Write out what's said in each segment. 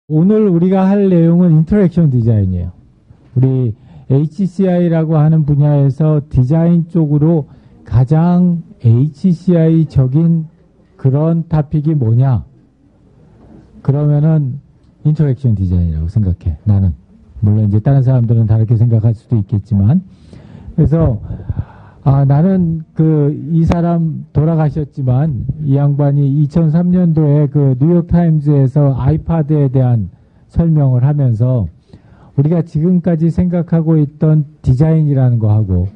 오늘 우리가 할 내용은 인터랙션 디자인이에요. 우리 HCI라고 하는 분야에서 디자인 쪽으로 가장 HCI적인 그런 토픽이 뭐냐? 그러면은 인터랙션 디자인이라고 생각해. 나는. 물론 이제 다른 사람들은 다르게 생각할 수도 있겠지만. 그래서 나는 이 사람 돌아가셨지만 이 양반이 2003년도에 그 뉴욕 타임즈에서 아이패드에 대한 설명을 하면서 우리가 지금까지 생각하고 있던 디자인이라는 거 하고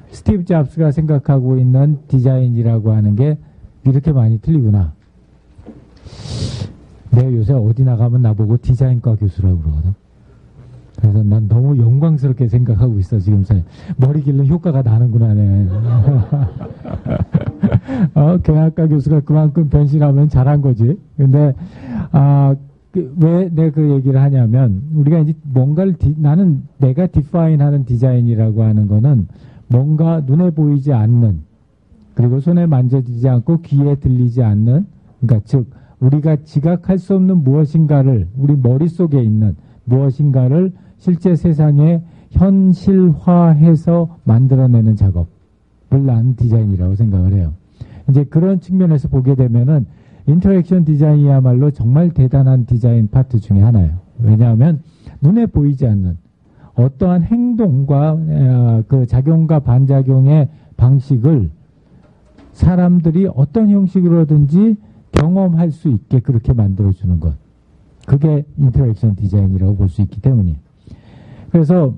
스티브 잡스가 생각하고 있는 디자인이라고 하는 게 이렇게 많이 틀리구나. 내가 요새 어디 나가면 나보고 디자인과 교수라고 그러거든. 그래서 난 너무 영광스럽게 생각하고 있어. 지금 머리 길른 효과가 나는구나. 경영학과 교수가 그만큼 변신하면 잘한 거지. 근데 왜 내가 그 얘기를 하냐면 우리가 이제 뭔가를 나는 내가 디파인하는 디자인이라고 하는 거는 뭔가 눈에 보이지 않는, 그리고 손에 만져지지 않고 귀에 들리지 않는, 그러니까 즉 우리가 지각할 수 없는 무엇인가를, 우리 머릿속에 있는 무엇인가를 실제 세상에 현실화해서 만들어내는 작업을 나는 디자인이라고 생각을 해요. 이제 그런 측면에서 보게 되면은 인터랙션 디자인이야말로 정말 대단한 디자인 파트 중에 하나예요. 왜냐하면 눈에 보이지 않는 어떠한 행동과 그 작용과 반작용의 방식을 사람들이 어떤 형식으로든지 경험할 수 있게 그렇게 만들어주는 것. 그게 인터랙션 디자인이라고 볼 수 있기 때문이에요. 그래서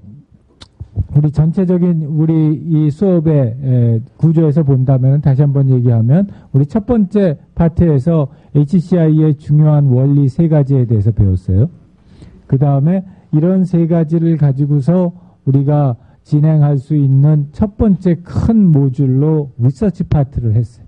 우리 전체적인 우리 이 수업의 구조에서 본다면 다시 한번 얘기하면 우리 첫 번째 파트에서 HCI의 중요한 원리 3가지에 대해서 배웠어요. 그 다음에 이런 3가지를 가지고서 우리가 진행할 수 있는 첫 번째 큰 모듈로 리서치 파트를 했어요.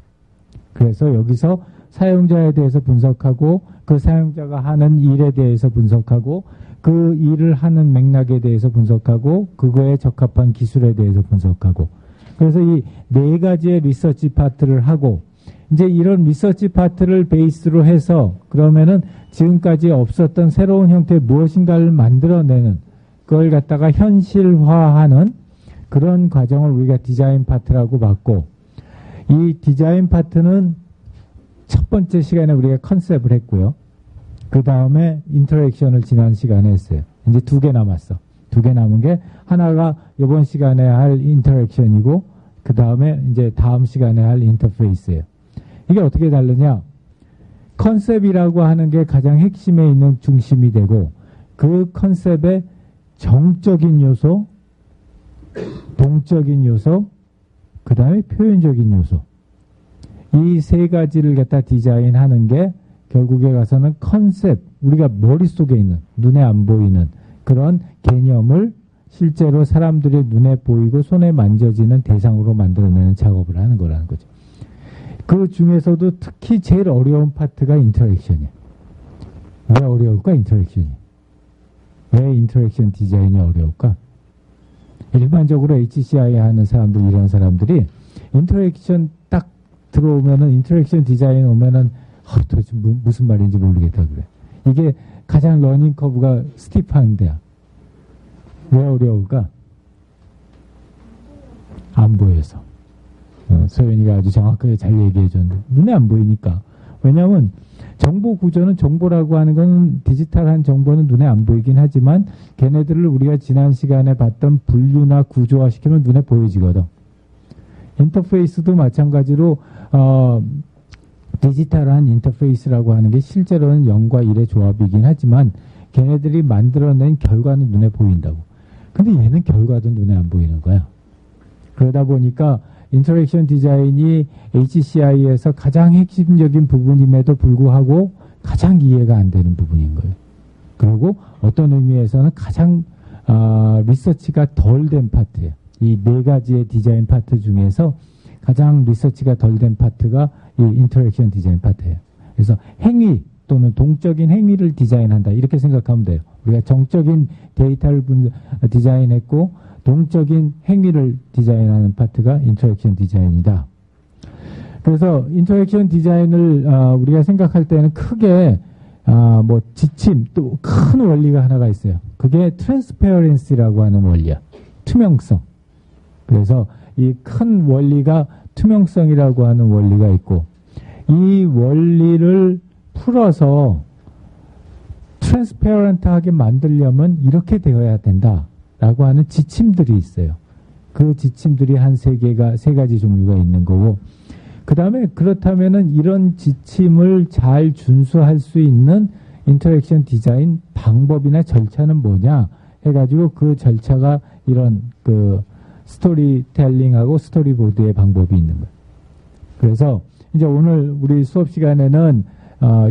그래서 여기서 사용자에 대해서 분석하고 그 사용자가 하는 일에 대해서 분석하고 그 일을 하는 맥락에 대해서 분석하고 그거에 적합한 기술에 대해서 분석하고, 그래서 이 4가지의 리서치 파트를 하고 이제 이런 리서치 파트를 베이스로 해서 그러면은 지금까지 없었던 새로운 형태의 무엇인가를 만들어내는, 그걸 갖다가 현실화하는 그런 과정을 우리가 디자인 파트라고 봤고, 이 디자인 파트는 첫 번째 시간에 우리가 컨셉을 했고요. 그 다음에 인터랙션을 지난 시간에 했어요. 이제 2개 남았어. 2개 남은 게 하나가 이번 시간에 할 인터랙션이고 그 다음에 이제 다음 시간에 할 인터페이스예요. 이게 어떻게 다르냐? 컨셉이라고 하는 게 가장 핵심에 있는 중심이 되고 그 컨셉의 정적인 요소, 동적인 요소, 그 다음에 표현적인 요소, 이 3가지를 갖다 디자인하는 게 결국에 가서는 컨셉, 우리가 머릿속에 있는, 눈에 안 보이는 그런 개념을 실제로 사람들의 눈에 보이고 손에 만져지는 대상으로 만들어내는 작업을 하는 거라는 거죠. 그 중에서도 특히 제일 어려운 파트가 인터랙션이에요. 왜 어려울까? 인터랙션이. 왜 인터랙션 디자인이 어려울까? 일반적으로 HCI 하는 사람들, 이런 사람들이 인터랙션 딱 들어오면은, 인터랙션 디자인 오면은 도대체 무슨 말인지 모르겠다 그래. 이게 가장 러닝 커브가 스티프한 데야. 왜 어려울까? 안 보여서. 소연이가 아주 정확하게 잘 얘기해 줬는데 눈에 안 보이니까. 왜냐하면 정보 구조는, 정보라고 하는 건 디지털한 정보는 눈에 안 보이긴 하지만 걔네들을 우리가 지난 시간에 봤던 분류나 구조화 시키면 눈에 보여지거든. 인터페이스도 마찬가지로 디지털한 인터페이스라고 하는 게 실제로는 0과 1의 조합이긴 하지만 걔네들이 만들어낸 결과는 눈에 보인다고. 근데 얘는 결과도 눈에 안 보이는 거야. 그러다 보니까 인터랙션 디자인이 HCI에서 가장 핵심적인 부분임에도 불구하고 가장 이해가 안 되는 부분인 거예요. 그리고 어떤 의미에서는 가장 리서치가 덜 된 파트예요. 이 4가지의 디자인 파트 중에서 가장 리서치가 덜 된 파트가 이 인터랙션 디자인 파트예요. 그래서 행위 또는 동적인 행위를 디자인한다, 이렇게 생각하면 돼요. 우리가 정적인 데이터를 디자인했고 동적인 행위를 디자인하는 파트가 인터랙션 디자인이다. 그래서 인터랙션 디자인을 우리가 생각할 때는 크게 뭐 지침, 또 큰 원리가 하나가 있어요. 그게 트랜스페어런시라고 하는 원리야. 투명성. 그래서 이 큰 원리가 투명성이라고 하는 원리가 있고, 이 원리를 풀어서 트랜스페어런트하게 만들려면 이렇게 되어야 된다라고 하는 지침들이 있어요. 그 지침들이 한 세 가지 종류가 있는 거고, 그 다음에 그렇다면은 이런 지침을 잘 준수할 수 있는 인터랙션 디자인 방법이나 절차는 뭐냐 해가지고 그 절차가 이런 그 스토리텔링하고 스토리보드의 방법이 있는 거예요. 그래서 이제 오늘 우리 수업 시간에는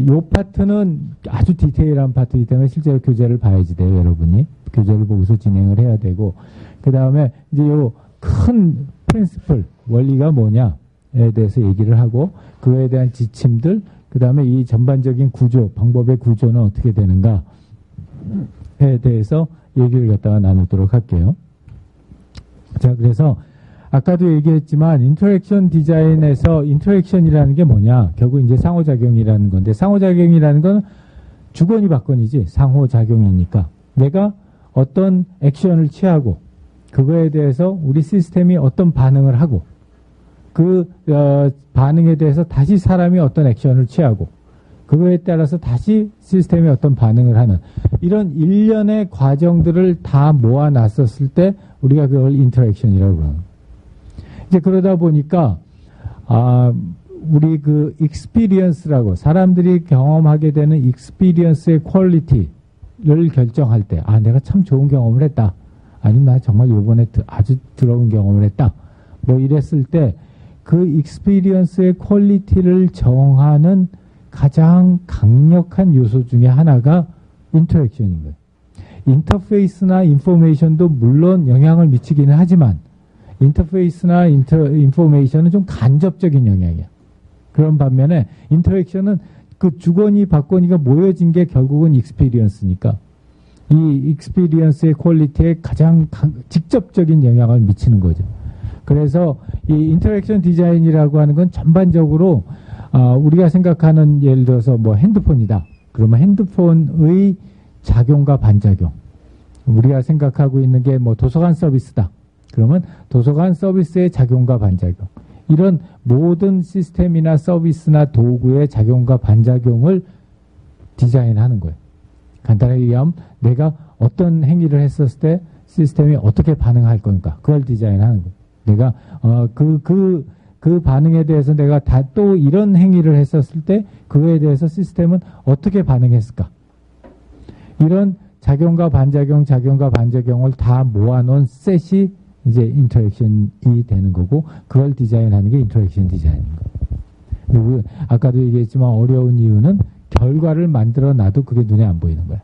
요 파트는 아주 디테일한 파트이기 때문에 실제로 교재를 봐야지 돼요, 여러분이. 교재를 보고서 진행을 해야 되고, 그 다음에 이제 요 큰 프린시플, 원리가 뭐냐에 대해서 얘기를 하고, 그거에 대한 지침들, 그 다음에 이 전반적인 구조, 방법의 구조는 어떻게 되는가에 대해서 얘기를 갖다가 나누도록 할게요. 자, 그래서 아까도 얘기했지만 인터랙션 디자인에서 인터랙션이라는 게 뭐냐? 결국 이제 상호작용이라는 건데, 상호작용이라는 건 주거니 받거니지 상호작용이니까 내가 어떤 액션을 취하고 그거에 대해서 우리 시스템이 어떤 반응을 하고 그 반응에 대해서 다시 사람이 어떤 액션을 취하고 그거에 따라서 다시 시스템이 어떤 반응을 하는 이런 일련의 과정들을 다 모아놨었을 때 우리가 그걸 인터랙션이라고 그러는. 이제 그러다 보니까 우리 그 익스피리언스라고 사람들이 경험하게 되는 익스피리언스의 퀄리티를 결정할 때 내가 참 좋은 경험을 했다. 아니면 나 정말 요번에 아주 더러운 경험을 했다. 뭐 이랬을 때 그 익스피리언스의 퀄리티를 정하는 가장 강력한 요소 중에 하나가 인터랙션인 거예요. 인터페이스나 인포메이션도 물론 영향을 미치기는 하지만 인터페이스나 인포메이션은 좀 간접적인 영향이야. 그런 반면에 인터랙션은 그 주거니 받거니가 모여진 게 결국은 익스피리언스니까 이 익스피리언스의 퀄리티에 가장 직접적인 영향을 미치는 거죠. 그래서 이 인터랙션 디자인이라고 하는 건 전반적으로 우리가 생각하는 예를 들어서 뭐 핸드폰이다. 그러면 핸드폰의 작용과 반작용. 우리가 생각하고 있는 게 뭐 도서관 서비스다. 그러면 도서관 서비스의 작용과 반작용. 이런 모든 시스템이나 서비스나 도구의 작용과 반작용을 디자인하는 거예요. 간단하게 얘기하면 내가 어떤 행위를 했었을 때 시스템이 어떻게 반응할 건가. 그걸 디자인하는 거예요. 내가 그 반응에 대해서 내가 또 이런 행위를 했었을 때 그거에 대해서 시스템은 어떻게 반응했을까. 이런 작용과 반작용을 다 모아놓은 셋이 이제 인터랙션이 되는 거고 그걸 디자인하는 게 인터랙션 디자인인 거예요. 그리고 아까도 얘기했지만 어려운 이유는 결과를 만들어 놔도 그게 눈에 안 보이는 거야.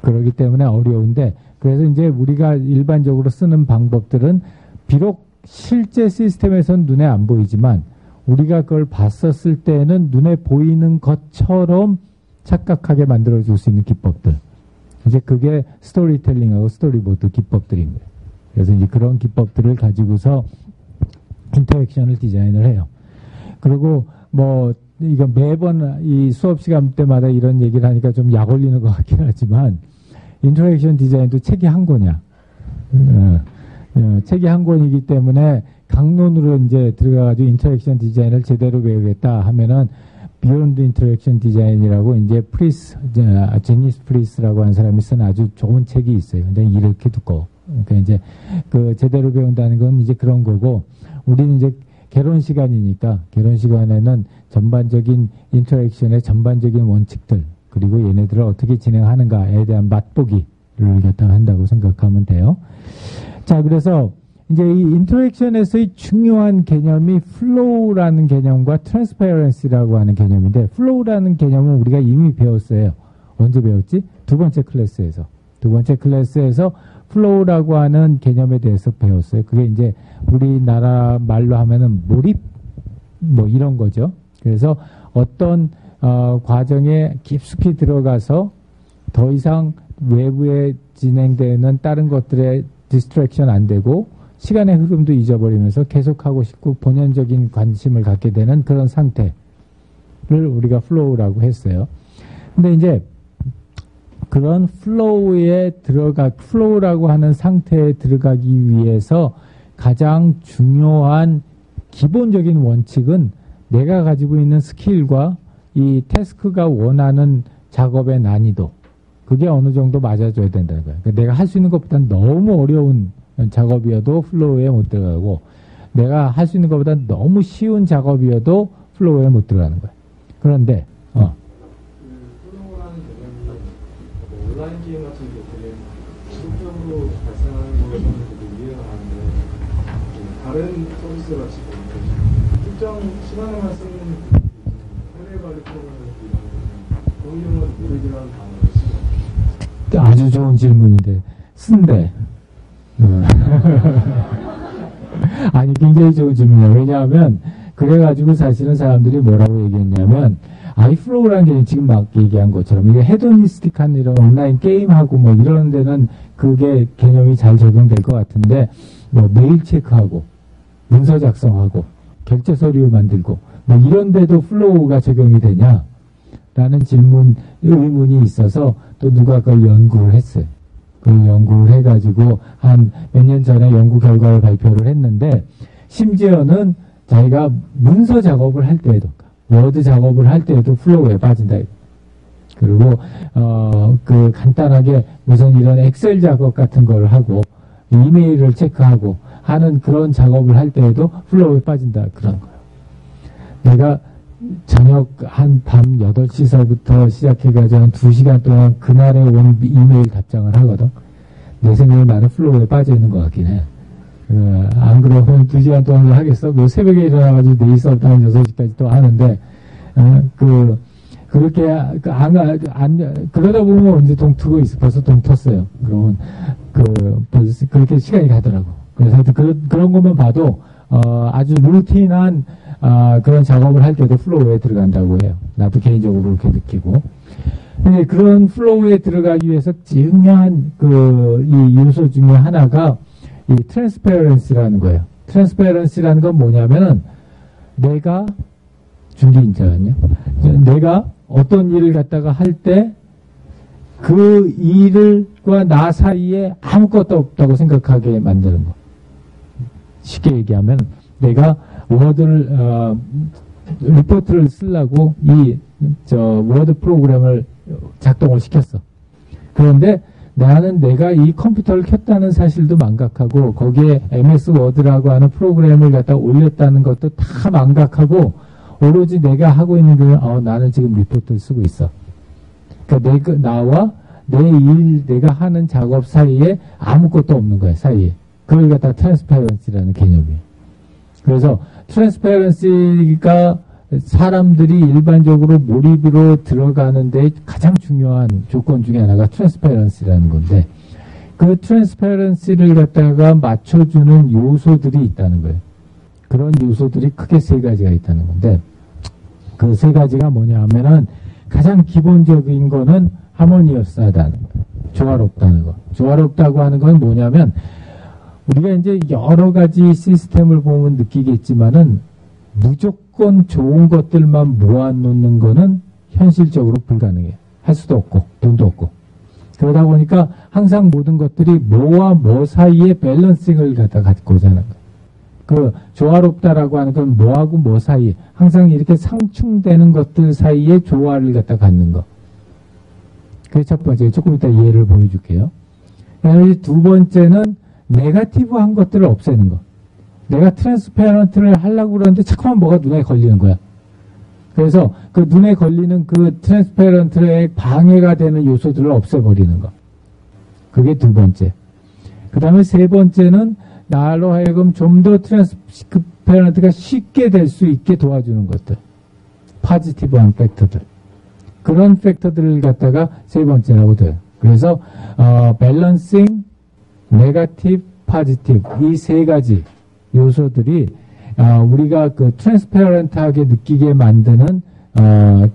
그렇기 때문에 어려운데 그래서 이제 우리가 일반적으로 쓰는 방법들은 비록 실제 시스템에서는 눈에 안 보이지만 우리가 그걸 봤었을 때는 눈에 보이는 것처럼 착각하게 만들어줄 수 있는 기법들. 이제 그게 스토리텔링하고 스토리보드 기법들입니다. 그래서 이제 그런 기법들을 가지고서 인터랙션을 디자인을 해요. 그리고 뭐 이거 매번 이 수업 시간 때마다 이런 얘기를 하니까 좀 약 올리는 것 같긴 하지만 인터랙션 디자인도 책이 한 권이야. 책이 한 권이기 때문에 강론으로 이제 들어가가지고 인터랙션 디자인을 제대로 배우겠다 하면은 비욘드 인터랙션 디자인이라고 이제 제니스 프리스라고 하는 사람이 쓴 아주 좋은 책이 있어요. 근데 이렇게 두꺼워. 그러니까 이제 그 제대로 배운다는 건 이제 그런 거고 우리는 이제 개론 시간이니까 개론 시간에는 전반적인 인터랙션의 전반적인 원칙들 그리고 얘네들을 어떻게 진행하는가에 대한 맛보기를 갖다가 한다고 생각하면 돼요. 자, 그래서 이제 이 인터랙션에서의 중요한 개념이 플로우라는 개념과 트랜스페어런시라고 하는 개념인데 플로우라는 개념은 우리가 이미 배웠어요. 언제 배웠지? 두 번째 클래스에서. 두 번째 클래스에서 플로우라고 하는 개념에 대해서 배웠어요. 그게 이제 우리나라 말로 하면은 몰입 뭐 이런 거죠. 그래서 어떤 과정에 깊숙이 들어가서 더 이상 외부에 진행되는 다른 것들에 디스트랙션 안 되고 시간의 흐름도 잊어버리면서 계속하고 싶고 본연적인 관심을 갖게 되는 그런 상태를 우리가 플로우라고 했어요. 근데 이제 그런 플로우라고 하는 상태에 들어가기 위해서 가장 중요한 기본적인 원칙은 내가 가지고 있는 스킬과 이 태스크가 원하는 작업의 난이도, 그게 어느 정도 맞아줘야 된다는 거예요. 그러니까 내가 할 수 있는 것보다 너무 어려운 작업이어도 플로우에 못 들어가고, 내가 할 수 있는 것보다 너무 쉬운 작업이어도 플로우에 못 들어가는 거예요. 그런데 플로우라는 개념이 온라인 게임 같은 경우에 지속적으로 발생하는 거에서는 되게 이해가 가는데, 다른 서비스 같이 보면 특정 시간에만 쓰는 해외 관리 프로그램을 이런 그런 경우는 모르지라는 단어를 쓰고. 아주 좋은 질문인데 쓴대. 아니, 굉장히 좋은 질문이에요. 왜냐하면 그래가지고 사실은 사람들이 뭐라고 얘기했냐면, 플로우라는 게 지금 막 얘기한 것처럼 이게 헤도니스틱한 이런 온라인 게임하고 뭐 이런 데는 그게 개념이 잘 적용될 것 같은데, 뭐 메일 체크하고 문서 작성하고 결제 서류 만들고 뭐 이런 데도 플로우가 적용이 되냐? 라는 의문이 있어서 또 누가 그걸 연구를 했어요. 그 연구를 해가지고 한 몇 년 전에 연구 결과를 발표를 했는데, 심지어는 자기가 문서 작업을 할 때에도, 워드 작업을 할 때에도 플로우에 빠진다. 그리고 그 간단하게 무슨 이런 엑셀 작업 같은 걸 하고 이메일을 체크하고 하는 그런 작업을 할 때에도 플로우에 빠진다. 그런 거예요. 내가 저녁 한 밤 8시서부터 시작해가지고 한 2시간 동안 그날에 온 이메일 답장을 하거든. 내 생각에 나는 플로우에 빠져있는 것 같긴 해. 안 그러면 2시간 동안 하겠어? 그 새벽에 일어나가지고 4시부터 한 6시까지 또 하는데, 그렇게, 그러다 보면 언제 동 트고 있어. 벌써 동 텄어요. 그러면, 벌써 그렇게 시간이 가더라고. 그래서 하여튼 그런 것만 봐도, 아주 루틴한, 그런 작업을 할 때도 플로우에 들어간다고 해요. 나도 개인적으로 그렇게 느끼고. 근데 그런 플로우에 들어가기 위해서 중요한 이 요소 중에 하나가 이 트랜스페런시라는 거예요. 트랜스페런시라는 건 뭐냐면은 내가 중개인자거든요. 내가 어떤 일을 갖다가 할 때 그 일과 나 사이에 아무것도 없다고 생각하게 만드는 거. 쉽게 얘기하면 내가 리포트를 쓰려고 워드 프로그램을 작동을 시켰어. 그런데 나는 내가 이 컴퓨터를 켰다는 사실도 망각하고, 거기에 MS 워드라고 하는 프로그램을 갖다 올렸다는 것도 다 망각하고, 오로지 내가 하고 있는 게, 나는 지금 리포트를 쓰고 있어. 그러니까 나와 내가 하는 작업 사이에 아무것도 없는 거야, 사이에. 그걸 갖다 트랜스페런시라는 개념이에요. 그래서 트랜스페런시가 사람들이 일반적으로 몰입으로 들어가는 데 가장 중요한 조건 중에 하나가 트랜스페런시라는 건데, 그 트랜스페런시를 갖다가 맞춰주는 요소들이 있다는 거예요. 그런 요소들이 크게 3가지가 있다는 건데, 그 3가지가 뭐냐 하면은, 가장 기본적인 거는 하모니어스하다는 거예요. 조화롭다는 거. 조화롭다고 하는 건 뭐냐면, 우리가 이제 여러 가지 시스템을 보면 느끼겠지만은, 무조건 좋은 것들만 모아놓는 거는 현실적으로 불가능해요. 할 수도 없고 돈도 없고. 그러다 보니까 항상 모든 것들이 뭐와 뭐 사이에 밸런싱을 갖고자 하는 거예요. 그 조화롭다라고 하는 건 뭐하고 뭐 사이에 항상 이렇게 상충되는 것들 사이에 조화를 갖는 거. 그게 첫 번째. 조금 이따 예를 보여줄게요. 그다음에 2번째는 네거티브한 것들을 없애는 거. 내가 트랜스페런트를 하려고 그러는데 자꾸만 뭐가 눈에 걸리는 거야. 그래서 그 눈에 걸리는 그 트랜스페런트에 방해가 되는 요소들을 없애버리는 거. 그게 2번째. 그 다음에 3번째는 나로 하여금 좀 더 트랜스페런트가 쉽게 될 수 있게 도와주는 것들. 포지티브한 팩터들. 그런 팩터들을 갖다가 3번째라고 돼요. 그래서 밸런싱, 네거티브, 포지티브 이 3가지 요소들이 우리가 그 트랜스페런트하게 느끼게 만드는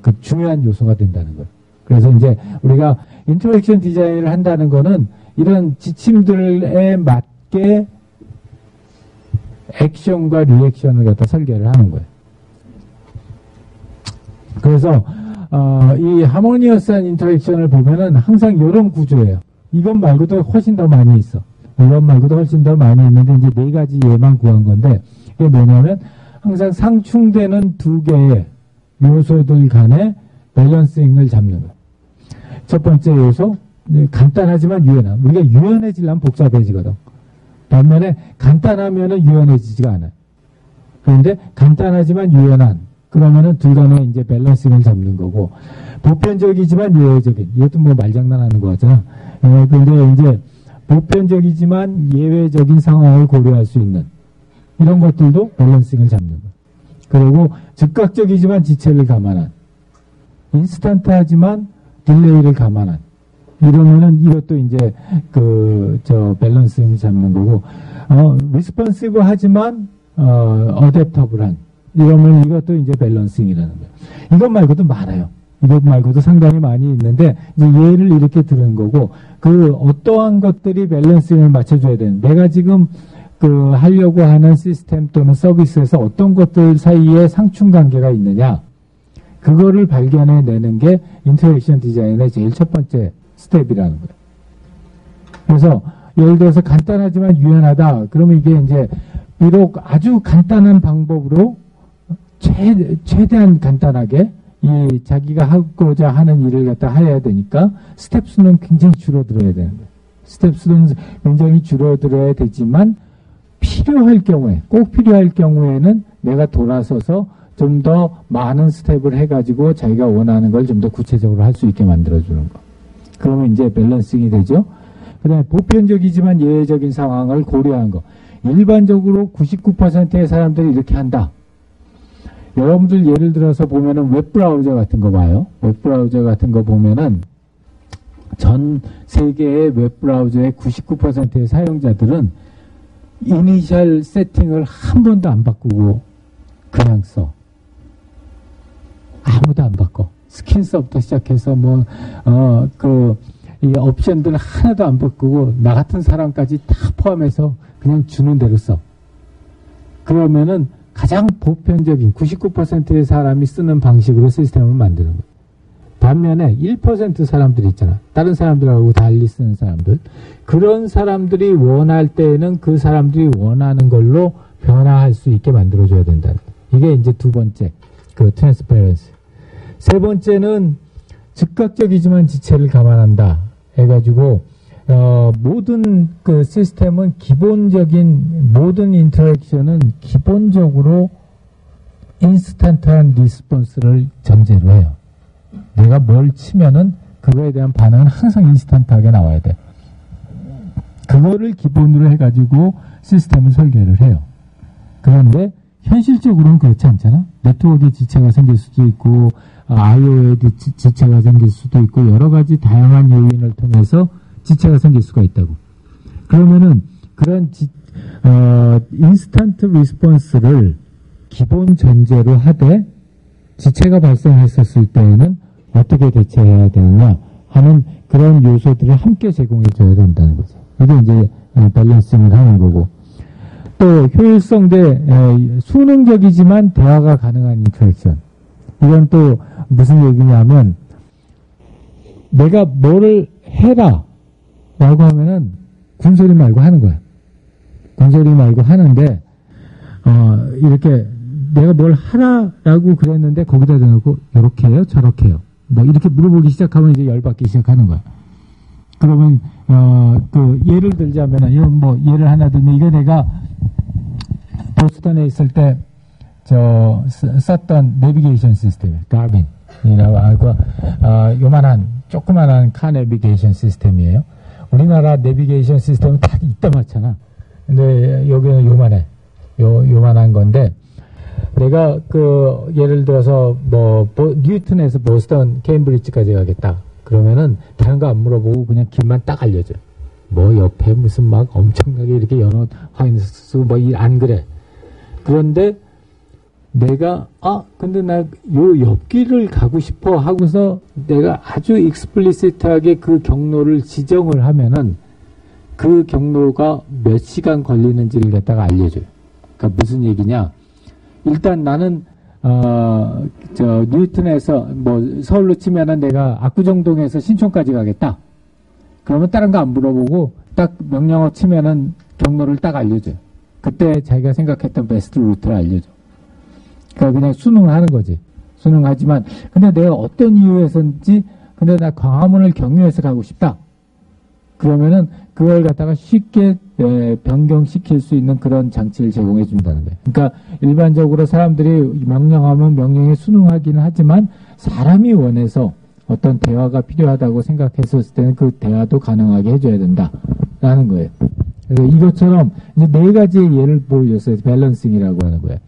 그 중요한 요소가 된다는 거예요. 그래서 이제 우리가 인터랙션 디자인을 한다는 거는 이런 지침들에 맞게 액션과 리액션을 갖다 설계를 하는 거예요. 그래서 이 하모니어스한 인터랙션을 보면은 항상 이런 구조예요. 이것 말고도 훨씬 더 많이 있어. 이것 말고도 훨씬 더 많이 있는데 이제 네 가지 예만 구한 건데 이게 뭐냐면 항상 상충되는 두 개의 요소들 간의 밸런싱을 잡는 거예요. 첫 번째 요소, 간단하지만 유연함. 우리가 유연해지려면 복잡해지거든. 반면에 간단하면은 유연해지지가 않아요. 그런데 간단하지만 유연한, 그러면은 둘 간의 이제 밸런싱을 잡는 거고, 보편적이지만 예외적인, 이것도 뭐 말장난하는 거 같잖아. 근데 이제 보편적이지만 예외적인 상황을 고려할 수 있는 이런 것들도 밸런싱을 잡는 거예요. 그리고 즉각적이지만 지체를 감안한, 인스턴트하지만 딜레이를 감안한, 이러면은 이것도 이제 밸런싱을 잡는 거고, 리스폰시브 하지만 어댑터블한, 이러면 이것도 이제 밸런싱이라는 거예요. 이것 말고도 많아요. 이것 말고도 상당히 많이 있는데 이제 예를 이렇게 들은 거고, 어떠한 것들이 밸런싱을 맞춰줘야 되는, 내가 지금 하려고 하는 시스템 또는 서비스에서 어떤 것들 사이에 상충 관계가 있느냐, 그거를 발견해내는 게 인터랙션 디자인의 제일 첫 번째 스텝이라는 거예요. 그래서 예를 들어서 간단하지만 유연하다. 그러면 이게 이제 비록 아주 간단한 방법으로 최대한 간단하게 이 자기가 하고자 하는 일을 갖다 해야 되니까 스텝 수는 굉장히 줄어들어야 되는 거예요. 스텝 수는 굉장히 줄어들어야 되지만 필요할 경우에, 꼭 필요할 경우에는 내가 돌아서서 좀 더 많은 스텝을 해가지고 자기가 원하는 걸 좀 더 구체적으로 할 수 있게 만들어주는 거. 그러면 이제 밸런싱이 되죠. 그 다음에 보편적이지만 예외적인 상황을 고려한 거. 일반적으로 99%의 사람들이 이렇게 한다. 여러분들 예를 들어서 보면은 웹브라우저 같은 거 봐요. 웹브라우저 같은 거 보면은 전 세계의 웹브라우저의 99%의 사용자들은 이니셜 세팅을 한 번도 안 바꾸고 그냥 써. 아무도 안 바꿔. 스킨서부터 시작해서 이 옵션들 하나도 안 바꾸고 나 같은 사람까지 다 포함해서 그냥 주는 대로 써. 그러면은 가장 보편적인 99%의 사람이 쓰는 방식으로 시스템을 만드는 거예요. 반면에 1% 사람들이 있잖아. 다른 사람들하고 달리 쓰는 사람들. 그런 사람들이 원할 때에는 그 사람들이 원하는 걸로 변화할 수 있게 만들어줘야 된다는 거예요. 이게 이제 두 번째, 트랜스퍼런시. 세 번째는 즉각적이지만 지체를 감안한다. 해가지고, 모든 시스템은 기본적인, 모든 인터랙션은 기본적으로 인스턴트한 리스폰스를 전제로 해요. 내가 뭘 치면은 그거에 대한 반응은 항상 인스턴트하게 나와야 돼. 그거를 기본으로 해가지고 시스템을 설계를 해요. 그런데 현실적으로는 그렇지 않잖아. 네트워크에 지체가 생길 수도 있고 IO에 지체가 생길 수도 있고 여러 가지 다양한 요인을 통해서 지체가 생길 수가 있다고. 그러면은 그런 인스턴트 리스폰스를 기본 전제로 하되 지체가 발생했었을 때에는 어떻게 대처해야 되느냐 하는 그런 요소들을 함께 제공해 줘야 된다는 거죠. 이게 이제 밸런싱을 하는 거고. 또 효율성 대 수능적이지만 대화가 가능한 인터랙션. 이건 또 무슨 얘기냐면 내가 뭐를 해라 라고 하면은 군소리 말고 하는 거야. 군소리 말고 하는데 이렇게 내가 뭘 하라라고 그랬는데 거기다 대놓고 이렇게 해요? 저렇게 해요? 뭐 이렇게 물어보기 시작하면 이제 열받기 시작하는 거야. 그러면 예를 들자면은 예를 하나 들면 이거 내가 보스턴에 있을 때 썼던 내비게이션 시스템이에요. 가빈이라고 하고 요만한 조그만한 카 내비게이션 시스템이에요. 우리나라 내비게이션 시스템은 다 이따 맞잖아. 근데 여기는 요만해. 요만한 건데 내가 예를 들어서 뉴턴에서 보스턴 케임브리지까지 가겠다. 그러면은 다른 거 안 물어보고 그냥 길만 딱 알려줘. 옆에 무슨 막 엄청나게 이렇게 연어 화인수 안 그래. 그런데 내가 근데 나 요 옆길을 가고 싶어 하고서 내가 아주 익스플리시트하게 그 경로를 지정을 하면은 그 경로가 몇 시간 걸리는지를 갖다가 알려줘요. 그러니까 무슨 얘기냐? 일단 나는 뉴턴에서 서울로 치면은 내가 압구정동에서 신촌까지 가겠다. 그러면 다른 거 안 물어보고 딱 명령어 치면은 경로를 딱 알려줘요. 그때 자기가 생각했던 베스트 루트를 알려줘. 그러니까 그냥 수능을 하는 거지. 수능하지만 근데 내가 어떤 이유에서인지 근데 나 광화문을 경유해서 가고 싶다. 그러면은 그걸 갖다가 쉽게 변경시킬 수 있는 그런 장치를 제공해 준다는 거예요. 그러니까 일반적으로 사람들이 명령하면 명령에 순응하기는 하지만 사람이 원해서 어떤 대화가 필요하다고 생각했을 때는 그 대화도 가능하게 해줘야 된다라는 거예요. 그래서 이것처럼 이제 네 가지의 예를 보여줬어요. 밸런싱이라고 하는 거예요.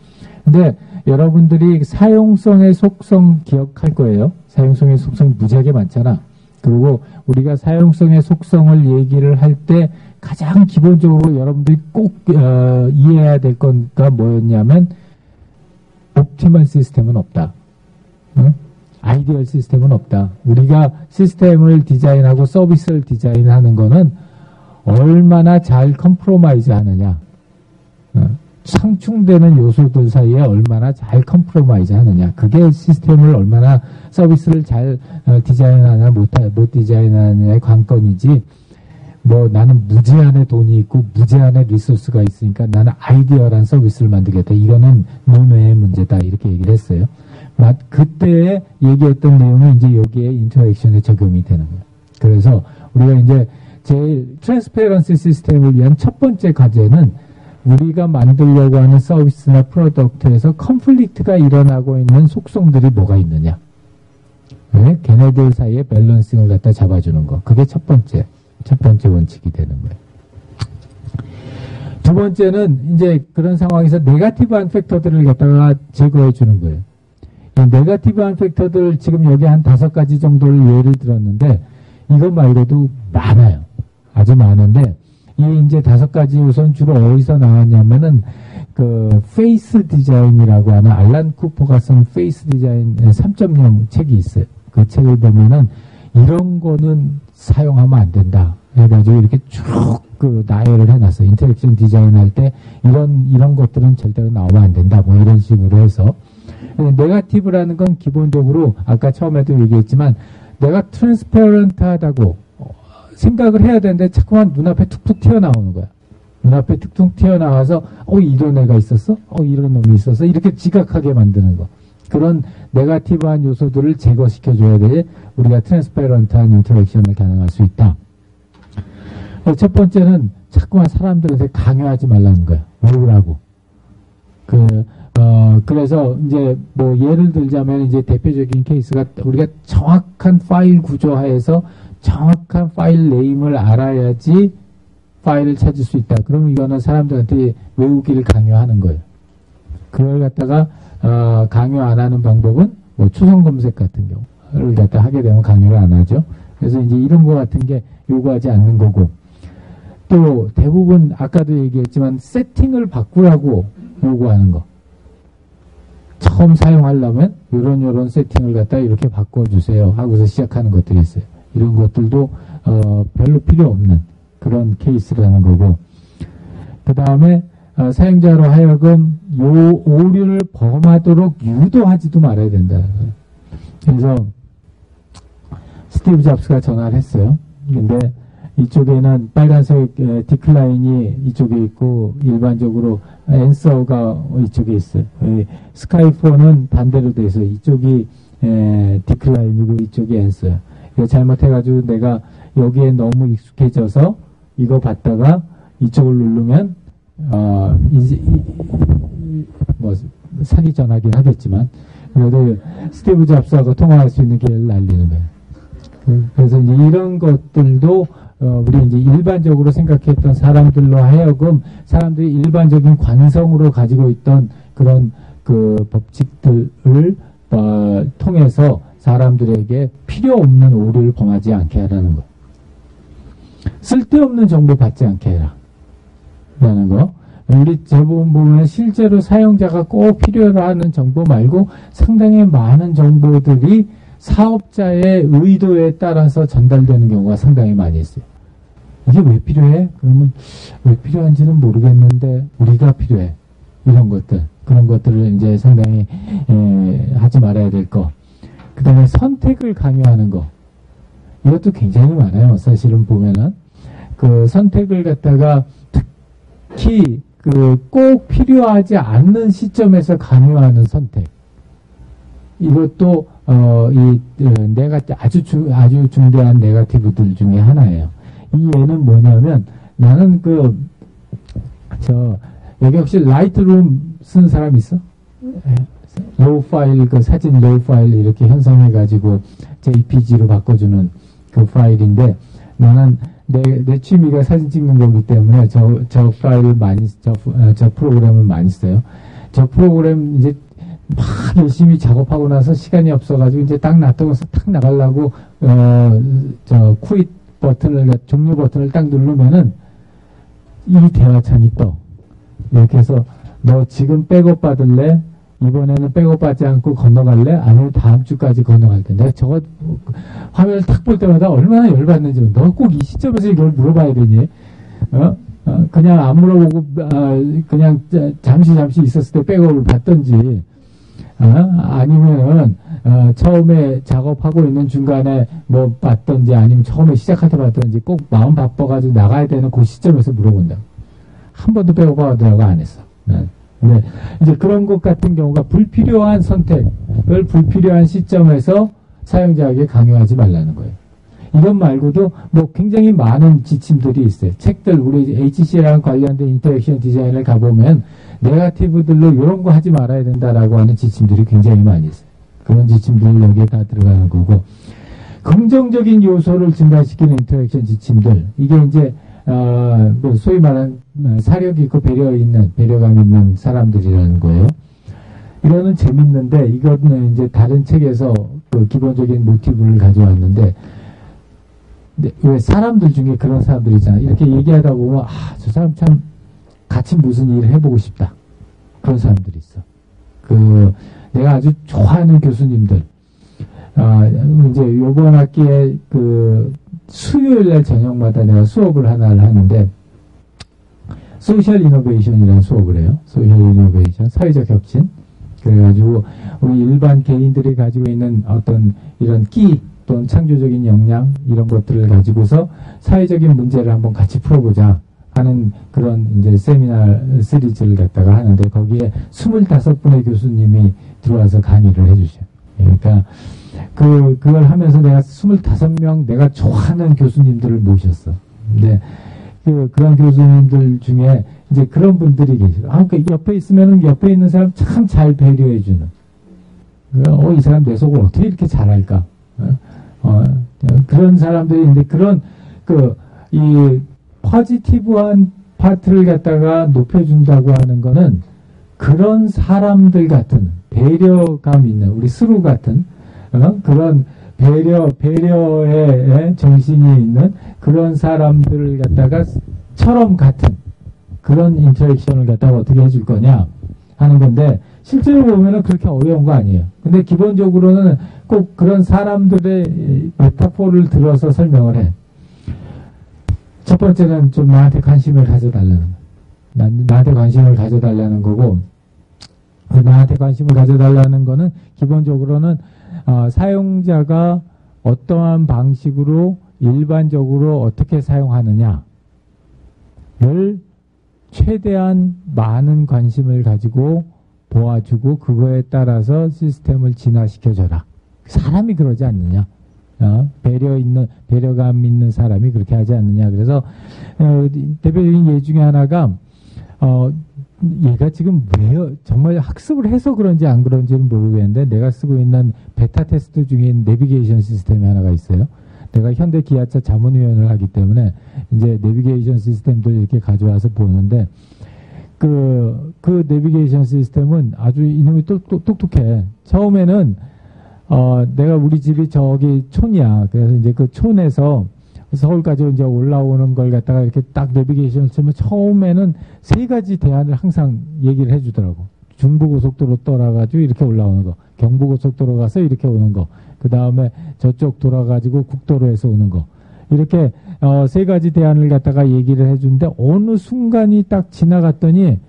근데 여러분들이 사용성의 속성 기억할 거예요. 사용성의 속성이 무지하게 많잖아. 그리고 우리가 사용성의 속성을 얘기를 할 때 가장 기본적으로 여러분들이 꼭 이해해야 될 건가 뭐였냐면 옵티멀 시스템은 없다. 응? 아이디얼 시스템은 없다. 우리가 시스템을 디자인하고 서비스를 디자인하는 거는 얼마나 잘 컴프로마이즈 하느냐. 상충되는 요소들 사이에 얼마나 잘 컴프로마이즈 하느냐. 그게 시스템을 얼마나 서비스를 잘 디자인하냐 못 디자인하느냐의 관건이지 나는 무제한의 돈이 있고 무제한의 리소스가 있으니까 나는 아이디어란 서비스를 만들겠다. 이거는 논외의 문제다. 이렇게 얘기를 했어요. 그때 얘기했던 내용이 이제 여기에 인터랙션에 적용이 되는 거예요. 그래서 우리가 이제 제일 트랜스페런시 시스템을 위한 첫 번째 과제는 우리가 만들려고 하는 서비스나 프로덕트에서 컨플릭트가 일어나고 있는 속성들이 뭐가 있느냐. 네? 걔네들 사이에 밸런싱을 갖다 잡아주는 거. 그게 첫 번째 원칙이 되는 거예요. 두 번째는 이제 그런 상황에서 네거티브한 팩터들을 갖다가 제거해 주는 거예요. 이 네거티브한 팩터들 지금 여기 한 5가지 정도를 예를 들었는데 이것 말고도 많아요. 아주 많은데 이 이제 5가지 우선 주로 어디서 나왔냐면은 그 페이스 디자인이라고 하는 알란 쿠퍼가 쓴 페이스 디자인 3.0 책이 있어요. 그 책을 보면은 이런 거는 사용하면 안 된다 해가지고 이렇게 쭉 그 나열을 해놨어요. 인터랙션 디자인 할 때 이런 것들은 절대로 나오면 안 된다 뭐 이런 식으로 해서 네거티브라는 건 기본적으로 아까 처음에도 얘기했지만 내가 트랜스페런트하다고 생각을 해야 되는데 자꾸만 눈앞에 툭툭 튀어나오는 거야. 눈앞에 툭툭 튀어나와서 이런 애가 있었어? 이런 놈이 있었어? 이렇게 지각하게 만드는 거. 그런 네거티브한 요소들을 제거시켜줘야 돼 우리가 트랜스페런트한 인터랙션을 가능할 수 있다. 첫 번째는 자꾸만 사람들한테 강요하지 말라는 거야. 외우라고. 그래서 이제 예를 들자면 이제 대표적인 케이스가 우리가 정확한 파일 구조하에서 정확한 파일 네임을 알아야지 파일을 찾을 수 있다. 그럼 이거는 사람들한테 외우기를 강요하는 거예요. 그걸 갖다가 강요 안 하는 방법은 초성 검색 같은 경우를 갖다 하게 되면 강요를 안 하죠. 그래서 이제 이런 거 같은 게 요구하지 않는 거고 또 대부분 아까도 얘기했지만 세팅을 바꾸라고 요구하는 거. 처음 사용하려면 요런 세팅을 갖다 이렇게 바꿔주세요 하고서 시작하는 것들이 있어요. 이런 것들도 별로 필요 없는 그런 케이스라는 거고 그 다음에 사용자로 하여금 요 오류를 범하도록 유도하지도 말아야 된다. 그래서 스티브 잡스가 전화를 했어요. 근데 이쪽에는 빨간색 디클라인이 이쪽에 있고 일반적으로 앤서가 이쪽에 있어요. 스카이폰은 반대로 돼 있어요. 이쪽이 디클라인이고 이쪽이 앤서예요. 잘못해가지고 내가 여기에 너무 익숙해져서 이거 받다가 이쪽을 누르면 이제 사기 전화긴 하겠지만 그래도 스티브 잡스하고 통화할 수 있는 기회를 날리는 거예요. 그래서 이제 이런 것들도 우리 이제 일반적으로 생각했던 사람들로 하여금 사람들이 일반적인 관성으로 가지고 있던 그런 그 법칙들을 통해서 사람들에게 필요 없는 오류를 범하지 않게 하라는 거. 쓸데없는 정보 받지 않게 해라. 라는 거. 우리 대부분 보면 실제로 사용자가 꼭 필요로 하는 정보 말고 상당히 많은 정보들이 사업자의 의도에 따라서 전달되는 경우가 상당히 많이 있어요. 이게 왜 필요해? 그러면 왜 필요한지는 모르겠는데 우리가 필요해. 이런 것들, 그런 것들을 이제 상당히 하지 말아야 될 거. 그 다음에 선택을 강요하는 거. 이것도 굉장히 많아요. 사실은 보면은 그 선택을 갖다가 특히 그 꼭 필요하지 않는 시점에서 강요하는 선택. 이것도 내가 아주 중대한 네거티브들 중에 하나예요. 이 예는 뭐냐면 나는 여기 혹시 라이트룸 쓴 사람 있어? 로우 파일, 그 사진 로우 파일 이렇게 형성해가지고 JPG로 바꿔주는 그 파일인데, 나는 내 취미가 사진 찍는 거기 때문에 저 파일을 저 프로그램을 많이 써요. 저 프로그램 이제 막 열심히 작업하고 나서 시간이 없어가지고 이제 딱 놔두고서 탁 나가려고, 퀴트 버튼을, 종료 버튼을 딱 누르면은 이 대화창이 떠. 이렇게 해서 너 지금 백업 받을래? 이번에는 백업 받지 않고 건너갈래? 아니면 다음 주까지 건너갈 때. 내가 저거 화면을 탁 볼 때마다 얼마나 열받는지. 너 꼭 이 시점에서 이걸 물어봐야 되니? 그냥 안 물어보고 그냥 잠시 있었을 때 백업을 받던지, 아니면 처음에 작업하고 있는 중간에 뭐 받던지, 아니면 처음에 시작할 때 받던지, 꼭 마음 바빠가지고 나가야 되는 그 시점에서 물어본다. 한 번도 백업 받으라고 안 했어. 네. 이제 그런 것 같은 경우가 불필요한 선택을 불필요한 시점에서 사용자에게 강요하지 말라는 거예요. 이것 말고도 뭐 굉장히 많은 지침들이 있어요. 책들, 우리 HC랑 관련된 인터랙션 디자인을 가보면 네거티브들로 이런 거 하지 말아야 된다라고 하는 지침들이 굉장히 많이 있어요. 그런 지침들 여기에 다 들어가는 거고, 긍정적인 요소를 증가시키는 인터랙션 지침들, 이게 이제 뭐 소위 말하는 사력 있고 배려감 있는 사람들이라는 거예요. 이거는 재밌는데, 이거는 이제 다른 책에서 그 기본적인 모티브를 가져왔는데, 왜 사람들 중에 그런 사람들 있잖아. 이렇게 얘기하다 보면, 저 사람 참 같이 무슨 일을 해보고 싶다. 그런 사람들이 있어. 내가 아주 좋아하는 교수님들, 이제 요번 학기에 수요일날 저녁마다 내가 수업을 하나를 하는데, 소셜 이노베이션이라는 수업을 해요. 소셜 이노베이션, 사회적 혁신. 그래가지고 우리 일반 개인들이 가지고 있는 어떤 이런 끼 또는 창조적인 역량, 이런 것들을 가지고서 사회적인 문제를 한번 같이 풀어보자 하는 그런 이제 세미나 시리즈를 갖다가 하는데, 거기에 25분의 교수님이 들어와서 강의를 해주셔요. 그러니까 그걸 하면서 내가 25명 내가 좋아하는 교수님들을 모셨어. 근데 그런 교수님들 중에 이제 그런 분들이 계시고, 옆에 있으면은 옆에 있는 사람 참 잘 배려해주는. 이 사람 내 속을 어떻게 이렇게 잘할까? 그런 사람들이 있는데, 이 포지티브한 파트를 갖다가 높여준다고 하는 거는 그런 사람들 같은 배려감 있는, 우리 스루 같은, 그런 배려의 정신이 있는 그런 사람들을 갖다가 처럼 같은 그런 인터랙션을 갖다가 어떻게 해줄 거냐 하는 건데, 실제로 보면은 그렇게 어려운 거 아니에요. 근데 기본적으로는 꼭 그런 사람들의 메타포를 들어서 설명을 해. 첫 번째는 좀 나한테 관심을 가져달라는 거. 나한테 관심을 가져달라는 거고, 나한테 관심을 가져달라는 거는 기본적으로는 사용자가 어떠한 방식으로 일반적으로 어떻게 사용하느냐를 최대한 많은 관심을 가지고 보아주고, 그거에 따라서 시스템을 진화시켜줘라. 사람이 그러지 않느냐. 배려감 있는 사람이 그렇게 하지 않느냐. 그래서 대표적인 예 중에 하나가, 얘가 지금 왜 정말 학습을 해서 그런지 안 그런지는 모르겠는데, 내가 쓰고 있는 베타 테스트 중에 내비게이션 시스템이 하나가 있어요. 내가 현대 기아차 자문위원을 하기 때문에 이제 내비게이션 시스템들 이렇게 가져와서 보는데, 그 내비게이션 시스템은 아주 이놈이 똑똑해. 처음에는 내가 우리 집이 저기 촌이야. 그래서 이제 그 촌에서 서울까지 이제 올라오는 걸 갖다가 이렇게 딱 내비게이션을 쓰면 처음에는 3가지 대안을 항상 얘기를 해주더라고. 중부고속도로 떠나가지고 이렇게 올라오는 거, 경부고속도로 가서 이렇게 오는 거, 그 다음에 저쪽 돌아가지고 국도로에서 오는 거, 이렇게 3가지 대안을 갖다가 얘기를 해주는데, 어느 순간이 딱 지나갔더니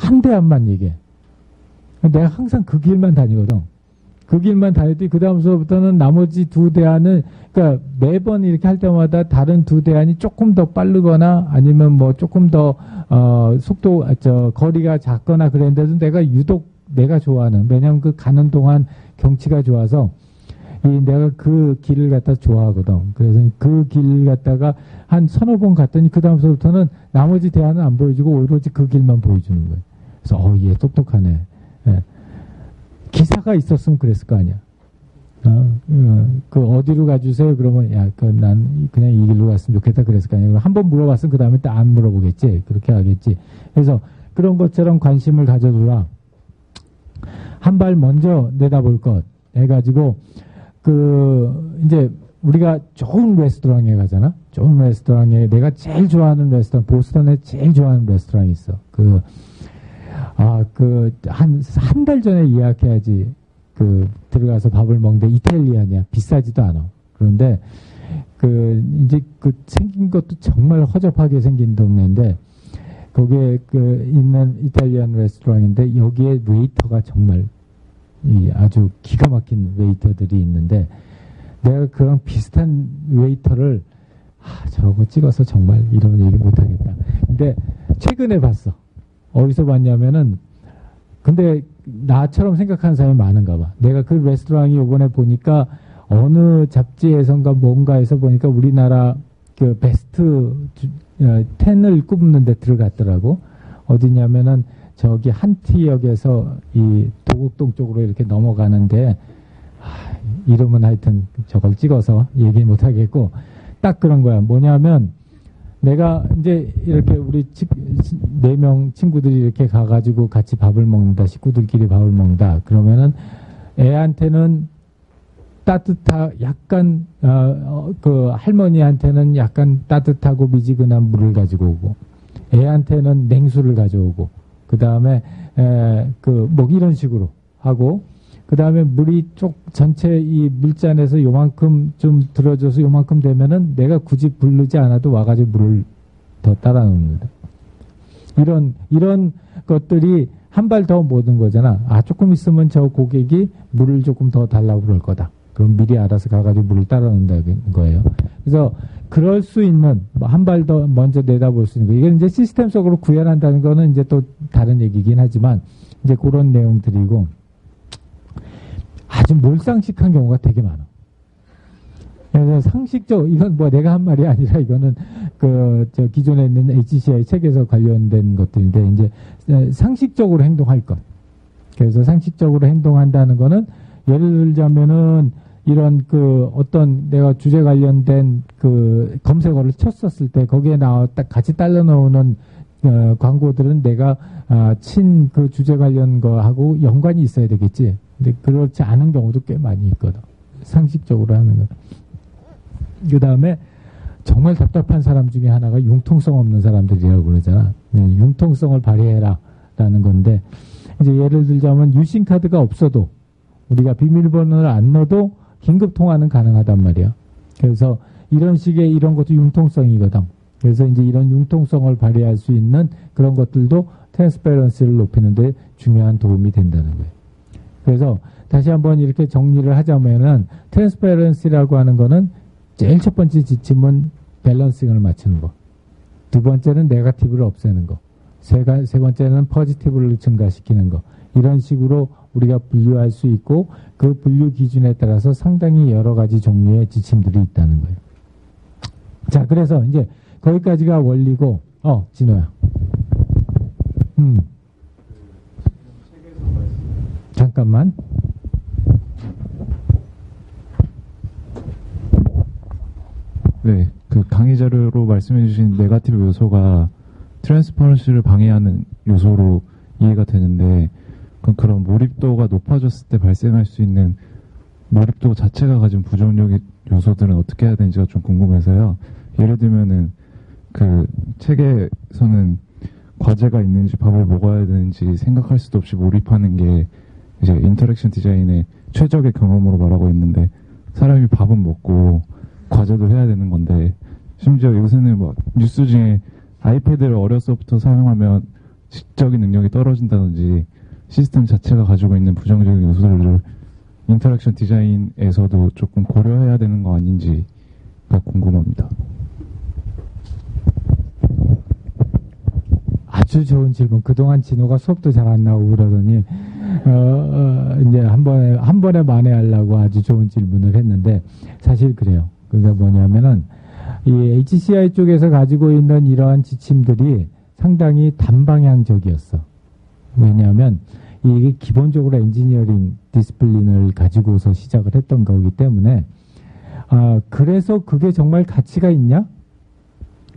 한 대안만 얘기해. 내가 항상 그 길만 다니거든. 그 길만 다녔더니 그 다음서부터는 나머지 두 대안은, 그러니까 매번 이렇게 할 때마다 다른 두 대안이 조금 더 빠르거나 아니면 뭐 조금 더 거리가 작거나 그랬는데도 내가 유독 내가 좋아하는, 왜냐면 그 가는 동안 경치가 좋아서 내가 그 길을 갖다 좋아하거든. 그래서 그 길을 갖다가 한 서너 번 갔더니 그 다음서부터는 나머지 대안은 안 보여주고 오로지 그 길만 보여주는 거예요. 그래서 얘 똑똑하네. 예. 기사가 있었으면 그랬을 거 아니야. 그 어디로 가주세요? 그러면 난 그냥 이 길로 갔으면 좋겠다 그랬을 거 아니야. 한 번 물어봤으면 그 다음에 또 안 물어보겠지. 그렇게 하겠지. 그래서 그런 것처럼 관심을 가져주라. 한 발 먼저 내다볼 것 해가지고 이제 우리가 좋은 레스토랑에 가잖아. 좋은 레스토랑에 내가 제일 좋아하는 레스토랑, 보스턴에 제일 좋아하는 레스토랑이 있어. 한 달 전에 예약해야지, 들어가서 밥을 먹는데 이탈리안이야. 비싸지도 않아. 그런데, 이제 생긴 것도 정말 허접하게 생긴 동네인데, 거기에 있는 이탈리안 레스토랑인데, 여기에 웨이터가 정말, 아주 기가 막힌 웨이터들이 있는데, 내가 그런 비슷한 웨이터를, 저거 찍어서 정말 이런 얘기 못하겠다. 근데, 최근에 봤어. 어디서 봤냐면은, 근데 나처럼 생각하는 사람이 많은가 봐. 내가 그 레스토랑이 이번에 보니까 어느 잡지에선가 뭔가에서 보니까 우리나라 베스트 10을 꼽는 데 들어갔더라고. 어디냐면은 저기 한티역에서 이 도곡동 쪽으로 이렇게 넘어가는데, 이름은 하여튼 저걸 찍어서 얘기 못 하겠고, 딱 그런 거야. 뭐냐면, 내가 이제 이렇게 우리 4명 친구들이 이렇게 가가지고 같이 밥을 먹는다. 식구들끼리 밥을 먹는다. 그러면은 애한테는 약간, 할머니한테는 약간 따뜻하고 미지근한 물을 가지고 오고, 애한테는 냉수를 가져오고, 그 다음에, 이런 식으로 하고, 그 다음에 물이 전체 이 물잔에서 요만큼 좀 들어줘서 요만큼 되면은 내가 굳이 부르지 않아도 와가지고 물을 더 따라 놓는다. 이런 것들이 한 발 더 모든 거잖아. 조금 있으면 저 고객이 물을 조금 더 달라고 그럴 거다. 그럼 미리 알아서 가가지고 물을 따라 놓는다는 거예요. 그래서 그럴 수 있는, 한 발 더 먼저 내다볼 수 있는 거. 이게 이제 시스템적으로 구현한다는 거는 이제 또 다른 얘기긴 하지만, 이제 그런 내용들이고, 아주 몰상식한 경우가 되게 많아. 그래서 이건 내가 한 말이 아니라 이거는 기존에 있는 HCI 책에서 관련된 것들인데, 이제 상식적으로 행동할 것. 그래서 상식적으로 행동한다는 거는, 예를 들자면은 이런 어떤 내가 주제 관련된 검색어를 쳤었을 때 거기에 같이 딸려 나오는 광고들은 내가 그 주제 관련 거하고 연관이 있어야 되겠지. 근데 그렇지 않은 경우도 꽤 많이 있거든. 상식적으로 하는 거. 그 다음에 정말 답답한 사람 중에 하나가 융통성 없는 사람들이라고 그러잖아. 융통성을 발휘해라 라는 건데, 이제 예를 들자면 유심카드가 없어도 우리가 비밀번호를 안 넣어도 긴급 통화는 가능하단 말이야. 그래서 이런 식의 이런 것도 융통성이거든. 그래서 이제 이런 융통성을 발휘할 수 있는 그런 것들도 트랜스페런시를 높이는 데 중요한 도움이 된다는 거예요. 그래서 다시 한번 이렇게 정리를 하자면은, 트랜스페런시라고 하는 거는 제일 첫 번째 지침은 밸런싱을 맞추는 거. 두 번째는 네거티브를 없애는 거. 세 번째는 포지티브를 증가시키는 거. 이런 식으로 우리가 분류할 수 있고, 그 분류 기준에 따라서 상당히 여러 가지 종류의 지침들이 있다는 거예요. 자, 그래서 이제 거기까지가 원리고, 진호야. 잠깐만. 네, 강의 자료로 말씀해 주신 네거티브 요소가 트랜스퍼런시를 방해하는 요소로 이해가 되는데, 그런 몰입도가 높아졌을 때 발생할 수 있는 몰입도 자체가 가진 부정적 요소들은 어떻게 해야 되는지가 좀 궁금해서요. 예를 들면은 책에서는 과제가 있는지 밥을 먹어야 되는지 생각할 수도 없이 몰입하는 게 이제 인터랙션 디자인의 최적의 경험으로 말하고 있는데, 사람이 밥은 먹고 과제도 해야 되는 건데, 심지어 요새는 뉴스 중에 아이패드를 어려서부터 사용하면 지적인 능력이 떨어진다든지 시스템 자체가 가지고 있는 부정적인 요소들을 인터랙션 디자인에서도 조금 고려해야 되는 거 아닌지가 궁금합니다. 아주 좋은 질문. 그동안 진호가 수업도 잘 안 나오고 그러더니 이제 한 번에 만회하려고 아주 좋은 질문을 했는데 사실 그래요. 그게 뭐냐면은 이 HCI 쪽에서 가지고 있는 이러한 지침들이 상당히 단방향적이었어. 왜냐하면 이게 기본적으로 엔지니어링 디스플린을 가지고서 시작을 했던 거기 때문에 그래서 그게 정말 가치가 있냐?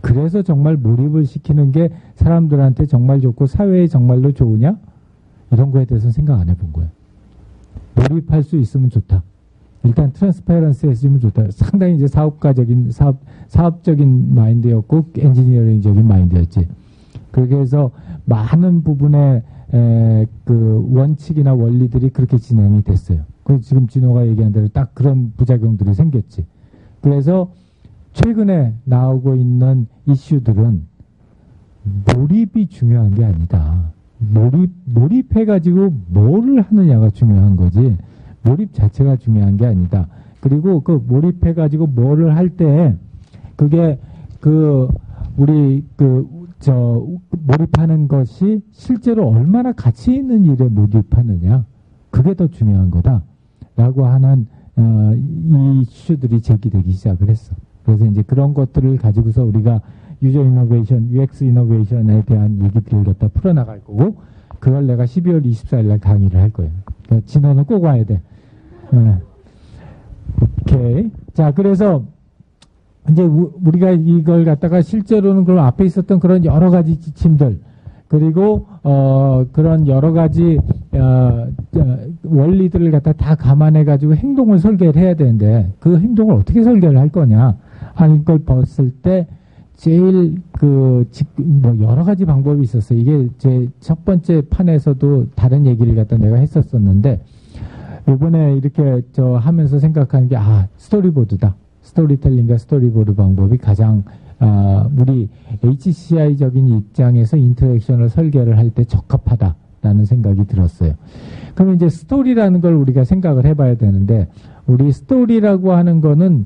그래서 정말 몰입을 시키는 게 사람들한테 정말 좋고 사회에 정말로 좋으냐? 이런 거에 대해서는 생각 안 해본 거예요. 몰입할 수 있으면 좋다. 일단 트랜스페런시 해주면 좋다. 상당히 이제 사업적인 마인드였고 엔지니어링적인 마인드였지. 그래서 많은 부분의 그 원칙이나 원리들이 그렇게 진행이 됐어요. 그 지금 진호가 얘기한 대로 딱 그런 부작용들이 생겼지. 그래서 최근에 나오고 있는 이슈들은 몰입이 중요한 게 아니다. 몰입해가지고 뭐를 하느냐가 중요한 거지. 몰입 자체가 중요한 게 아니다. 그리고 그 몰입해가지고 뭐를 할 때 그게 몰입하는 것이 실제로 얼마나 가치 있는 일에 몰입하느냐. 그게 더 중요한 거다라고 하는 이 이슈들이 제기되기 시작을 했어. 그래서 이제 그런 것들을 가지고서 우리가 유저 이노베이션, UX 이노베이션에 대한 얘기들을 갖다 풀어나갈 거고, 그걸 내가 12월 24일 날 강의를 할 거예요. 그러니까 진호는 꼭 와야 돼. 오케이. 자, 그래서 이제 우리가 이걸 갖다가 실제로는 그럼 앞에 있었던 그런 여러 가지 지침들, 그리고 그런 여러 가지 원리들을 갖다 다 감안해 가지고 행동을 설계를 해야 되는데 그 행동을 어떻게 설계를 할 거냐 하는 걸 봤을 때 제일 뭐 여러 가지 방법이 있었어요. 이게 제 첫 번째 판에서도 다른 얘기를 갖다 내가 했었었는데 이번에 이렇게 하면서 생각하는 게 스토리보드다. 스토리텔링과 스토리보드 방법이 가장 우리 HCI적인 입장에서 인터랙션을 설계를 할 때 적합하다라는 생각이 들었어요. 그럼 이제 스토리라는 걸 우리가 생각을 해봐야 되는데 우리 스토리라고 하는 거는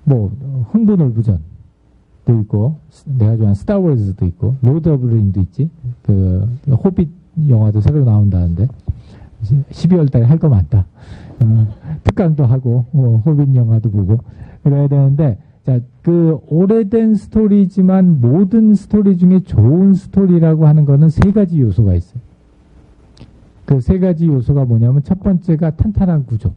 뭐 흥분울부전도 있고 내가 좋아하는 스타워즈도 있고 로드 오브 링도 있지. 그 호빗 영화도 새로 나온다는데 12월 달에 할 거 많다. 특강도 하고 호빗 영화도 보고 그래야 되는데 자, 그 오래된 스토리지만 모든 스토리 중에 좋은 스토리라고 하는 거는 세 가지 요소가 있어요. 그 세 가지 요소가 뭐냐면 첫 번째가 탄탄한 구조.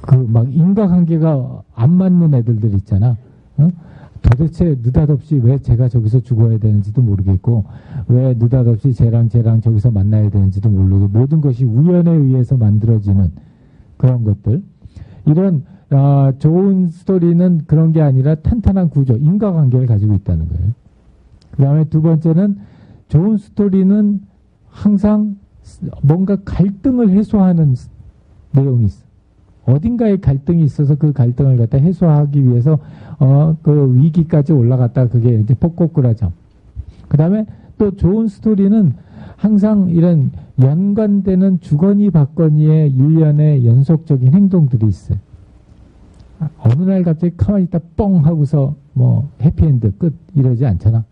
그 막 인과관계가 안 맞는 애들들 있잖아. 도대체 느닷없이 왜 제가 저기서 죽어야 되는지도 모르겠고 왜 느닷없이 쟤랑 저기서 만나야 되는지도 모르고 모든 것이 우연에 의해서 만들어지는 그런 것들. 이런 좋은 스토리는 그런 게 아니라 탄탄한 구조, 인과관계를 가지고 있다는 거예요. 그 다음에 두 번째는 좋은 스토리는 항상 뭔가 갈등을 해소하는 내용이 있어. 어딘가에 갈등이 있어서 그 갈등을 갖다 해소하기 위해서 그 위기까지 올라갔다 그게 이제 폭곡구라점. 그 다음에 또 좋은 스토리는 항상 이런 연관되는 주거니 받거니의 일련의 연속적인 행동들이 있어요. 어느 날 갑자기 가만히 있다 뻥 하고서 뭐 해피엔드 끝 이러지 않잖아.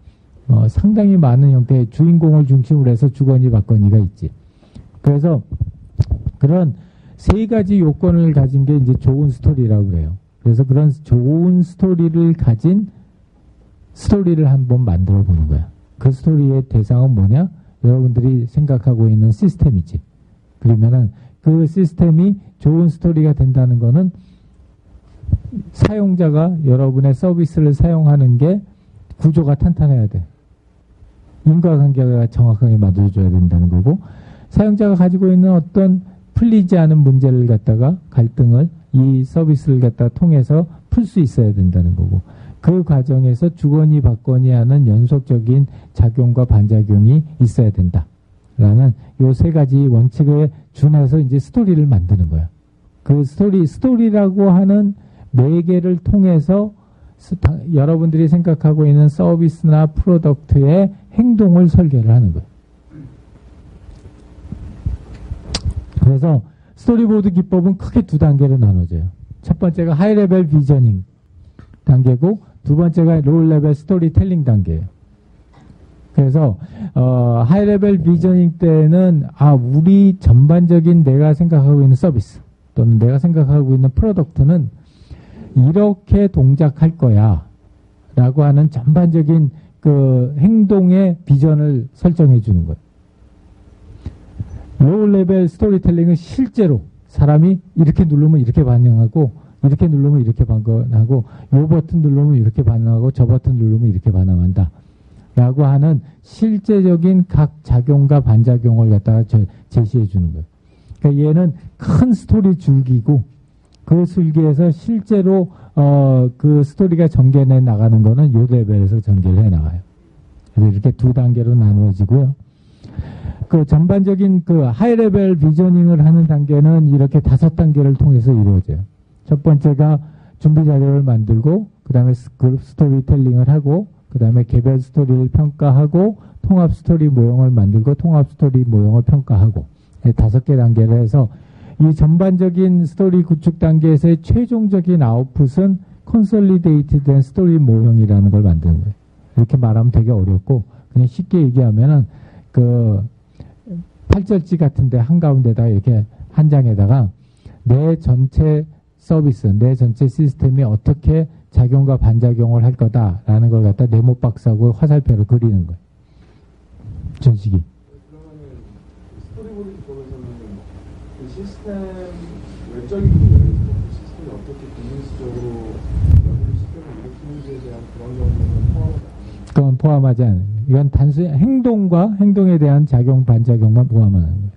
상당히 많은 형태의 주인공을 중심으로 해서 주거니 받거니가 있지. 그래서 그런 세 가지 요건을 가진 게 이제 좋은 스토리라고 그래요. 그래서 그런 좋은 스토리를 가진 스토리를 한번 만들어 보는 거야. 그 스토리의 대상은 뭐냐? 여러분들이 생각하고 있는 시스템이지. 그러면은 그 시스템이 좋은 스토리가 된다는 거는 사용자가 여러분의 서비스를 사용하는 게 구조가 탄탄해야 돼. 인과관계가 정확하게 만들어줘야 된다는 거고, 사용자가 가지고 있는 어떤 풀리지 않은 문제를 갖다가 갈등을 이 서비스를 갖다 통해서 풀 수 있어야 된다는 거고, 그 과정에서 주거니 받거니 하는 연속적인 작용과 반작용이 있어야 된다라는 요 세 가지 원칙에 준해서 이제 스토리를 만드는 거야. 그 스토리라고 하는 매개를 통해서 여러분들이 생각하고 있는 서비스나 프로덕트의 행동을 설계를 하는 거예요. 그래서 스토리보드 기법은 크게 두 단계로 나눠져요. 첫 번째가 하이레벨 비저닝 단계고 두 번째가 로우레벨 스토리텔링 단계예요. 그래서 하이레벨 비저닝 때는 우리 전반적인 내가 생각하고 있는 서비스 또는 내가 생각하고 있는 프로덕트는 이렇게 동작할 거야 라고 하는 전반적인 그 행동의 비전을 설정해 주는 거예요. 로우 레벨 스토리텔링은 실제로 사람이 이렇게 누르면 이렇게 반응하고 이렇게 누르면 이렇게 반응하고 요 버튼 누르면 이렇게 반응하고 저 버튼 누르면 이렇게 반응한다 라고 하는 실제적인 각 작용과 반작용을 갖다가 제시해 주는 거예요. 그러니까 얘는 큰 스토리 줄기고 그 줄기에서 실제로 그 스토리가 전개해 나가는 거는 요 레벨에서 전개를 해 나가요. 그래서 이렇게 두 단계로 나누어지고요. 그 전반적인 그 하이레벨 비저닝을 하는 단계는 이렇게 5단계를 통해서 이루어져요. 첫 번째가 준비 자료를 만들고, 그 다음에 그룹 스토리텔링을 하고, 그 다음에 개별 스토리를 평가하고, 통합 스토리 모형을 만들고, 통합 스토리 모형을 평가하고, 5개 단계를 해서 이 전반적인 스토리 구축 단계에서의 최종적인 아웃풋은 컨솔리데이트 된 스토리 모형이라는 걸 만드는 거예요. 이렇게 말하면 되게 어렵고, 그냥 쉽게 얘기하면은 그 팔절지 같은데 한가운데다가 이렇게 한 장에다가 내 전체 서비스, 내 전체 시스템이 어떻게 작용과 반작용을 할 거다라는 걸 갖다 네모 박스하고 화살표로 그리는 거예요. 전식이. 그러면은 스토리보드 기법에서는 그 시스템 외적인 그 시스템이 어떻게 비즈니스적으로 여러 시스템을 일으키는지에 대한 그런 정도는 포함하지 않아요? 그건 포함하지 않아요. 이건 단순히 행동과 행동에 대한 작용, 반작용만 포함하는 거예요.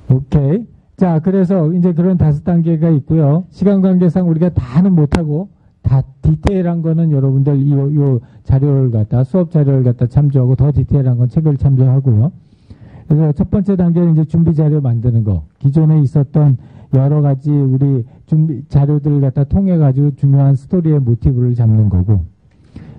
오케이. 자, 그래서 이제 그런 5단계가 있고요. 시간 관계상 우리가 다는 못하고, 다 디테일한 거는 여러분들 요 자료를 갖다, 수업 자료를 갖다 참조하고, 더 디테일한 건 책을 참조하고요. 그래서 첫 번째 단계는 이제 준비 자료 만드는 거. 기존에 있었던 여러 가지 우리 준비 자료들을 갖다 통해가지고 중요한 스토리의 모티브를 잡는 거고,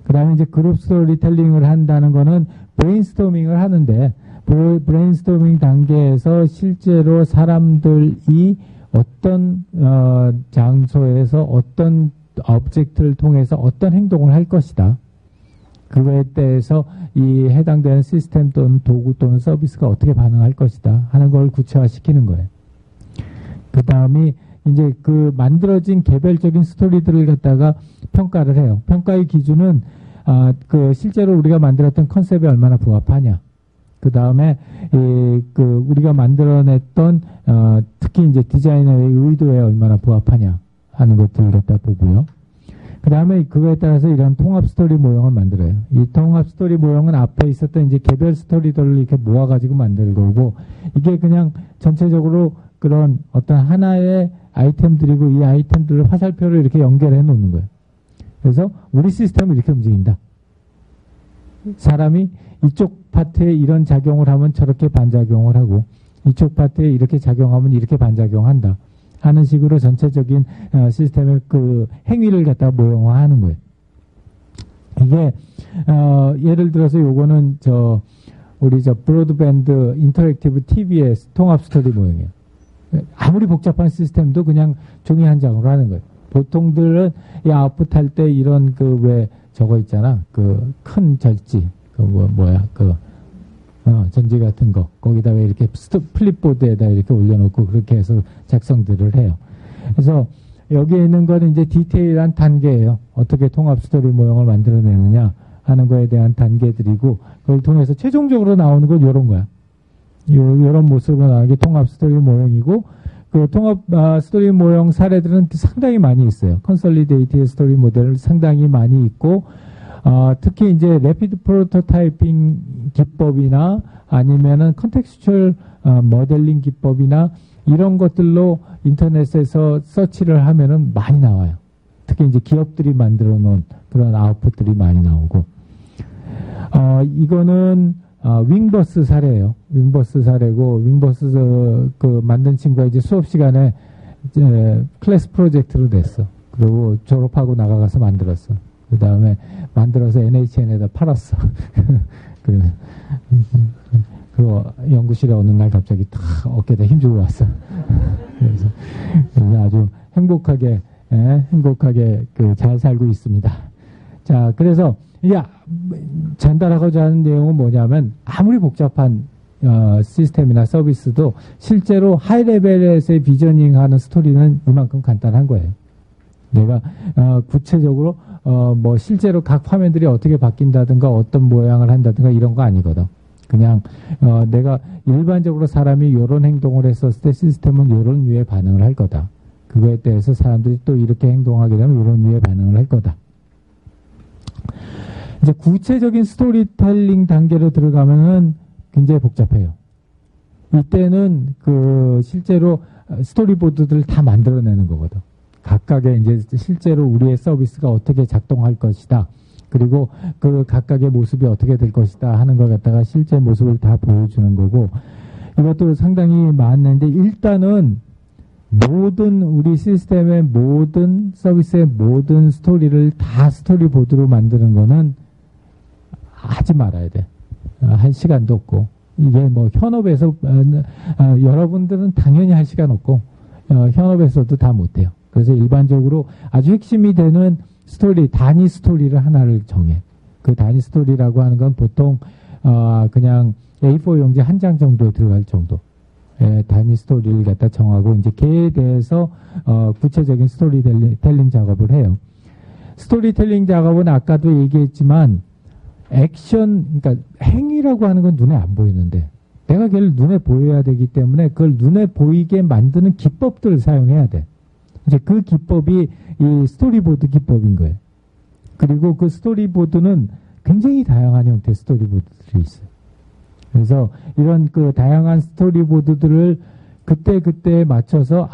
그 다음에 이제 그룹 스토리텔링을 한다는 거는 브레인스토밍을 하는데, 브레인스토밍 단계에서 실제로 사람들이 어떤 장소에서 어떤 오브젝트를 통해서 어떤 행동을 할 것이다. 그거에 대해서 이 해당되는 시스템 또는 도구 또는 서비스가 어떻게 반응할 것이다 하는 걸 구체화시키는 거예요. 그 다음이 이제 그 만들어진 개별적인 스토리들을 갖다가 평가를 해요. 평가의 기준은 그 실제로 우리가 만들었던 컨셉에 얼마나 부합하냐. 그 다음에 그 우리가 만들어냈던 특히 이제 디자이너의 의도에 얼마나 부합하냐 하는 것들을 갖다 보고요. 그 다음에 그거에 따라서 이런 통합 스토리 모형을 만들어요. 이 통합 스토리 모형은 앞에 있었던 이제 개별 스토리들을 이렇게 모아가지고 만들 거고, 이게 그냥 전체적으로 그런 어떤 하나의 아이템들이고 이 아이템들을 화살표로 이렇게 연결해 놓는 거예요. 그래서 우리 시스템은 이렇게 움직인다. 사람이 이쪽 파트에 이런 작용을 하면 저렇게 반작용을 하고, 이쪽 파트에 이렇게 작용하면 이렇게 반작용한다 하는 식으로 전체적인 시스템의 그 행위를 갖다가 모형화하는 거예요. 이게 예를 들어서 요거는 우리 브로드밴드 인터랙티브 TV의 통합 스토리 모형이에요. 아무리 복잡한 시스템도 그냥 종이 한 장으로 하는 거예요. 보통들은 이 아웃풋 할 때 이런 왜 저거 있잖아. 그 큰 절지. 전지 같은 거. 거기다 왜 이렇게 플립보드에다 이렇게 올려놓고 그렇게 해서 작성들을 해요. 그래서 여기에 있는 거는 이제 디테일한 단계예요. 어떻게 통합 스토리 모형을 만들어내느냐 하는 거에 대한 단계들이고, 그걸 통해서 최종적으로 나오는 건 이런 거야. 이런 모습으로 나오는 게 통합 스토리 모형이고, 그 통합 스토리 모형 사례들은 상당히 많이 있어요. 컨솔리데이티드 스토리 모델 상당히 많이 있고, 특히 이제 레피드 프로토타이핑 기법이나 아니면은 컨텍스추얼 모델링 기법이나 이런 것들로 인터넷에서 서치를 하면은 많이 나와요. 특히 이제 기업들이 만들어 놓은 그런 아웃풋들이 많이 나오고, 이거는 윙버스 사례예요. 윙버스 사례고, 윙버스 그 만든 친구가 이제 수업 시간에 이제 클래스 프로젝트로 냈어. 그리고 졸업하고 나가서 만들었어. 그 다음에 만들어서 NHN에다 팔았어. 그 연구실에 어느 날 갑자기 탁 어깨에다 힘주고 왔어. 그래서 아주 행복하게 잘 살고 있습니다. 자, 그래서 전달하고자 하는 내용은 뭐냐면 아무리 복잡한 시스템이나 서비스도 실제로 하이 레벨에서의 비저닝하는 스토리는 이만큼 간단한 거예요. 내가 구체적으로 뭐 실제로 각 화면들이 어떻게 바뀐다든가 어떤 모양을 한다든가 이런 거 아니거든. 그냥 내가 일반적으로 사람이 이런 행동을 했었을 때 시스템은 이런 류의 반응을 할 거다. 그거에 대해서 사람들이 또 이렇게 행동하게 되면 이런 류의 반응을 할 거다. 이제 구체적인 스토리텔링 단계로 들어가면은 굉장히 복잡해요. 이때는 실제로 스토리보드들을 다 만들어내는 거거든. 각각의 이제 실제로 우리의 서비스가 어떻게 작동할 것이다. 그리고 그 각각의 모습이 어떻게 될 것이다 하는 걸 갖다가 실제 모습을 다 보여주는 거고, 이것도 상당히 많은데, 일단은 모든 우리 시스템의 모든 서비스의 모든 스토리를 다 스토리보드로 만드는 거는 하지 말아야 돼. 할 시간도 없고. 이게 뭐 현업에서 여러분들은 당연히 할 시간 없고 현업에서도 다 못해요. 그래서 일반적으로 아주 핵심이 되는 스토리, 단위 스토리를 하나를 정해. 그 단위 스토리라고 하는 건 보통 그냥 A4 용지 한 장 정도에 들어갈 정도. 단위 스토리를 갖다 정하고 이제 걔에 대해서 구체적인 스토리텔링 작업을 해요. 스토리텔링 작업은 아까도 얘기했지만 액션, 그러니까 행위라고 하는 건 눈에 안 보이는데 내가 걔를 눈에 보여야 되기 때문에 그걸 눈에 보이게 만드는 기법들을 사용해야 돼. 이제 그 기법이 이 스토리보드 기법인 거예요. 그리고 그 스토리보드는 굉장히 다양한 형태의 스토리보드들이 있어요. 그래서 이런 그 다양한 스토리보드들을 그때그때 맞춰서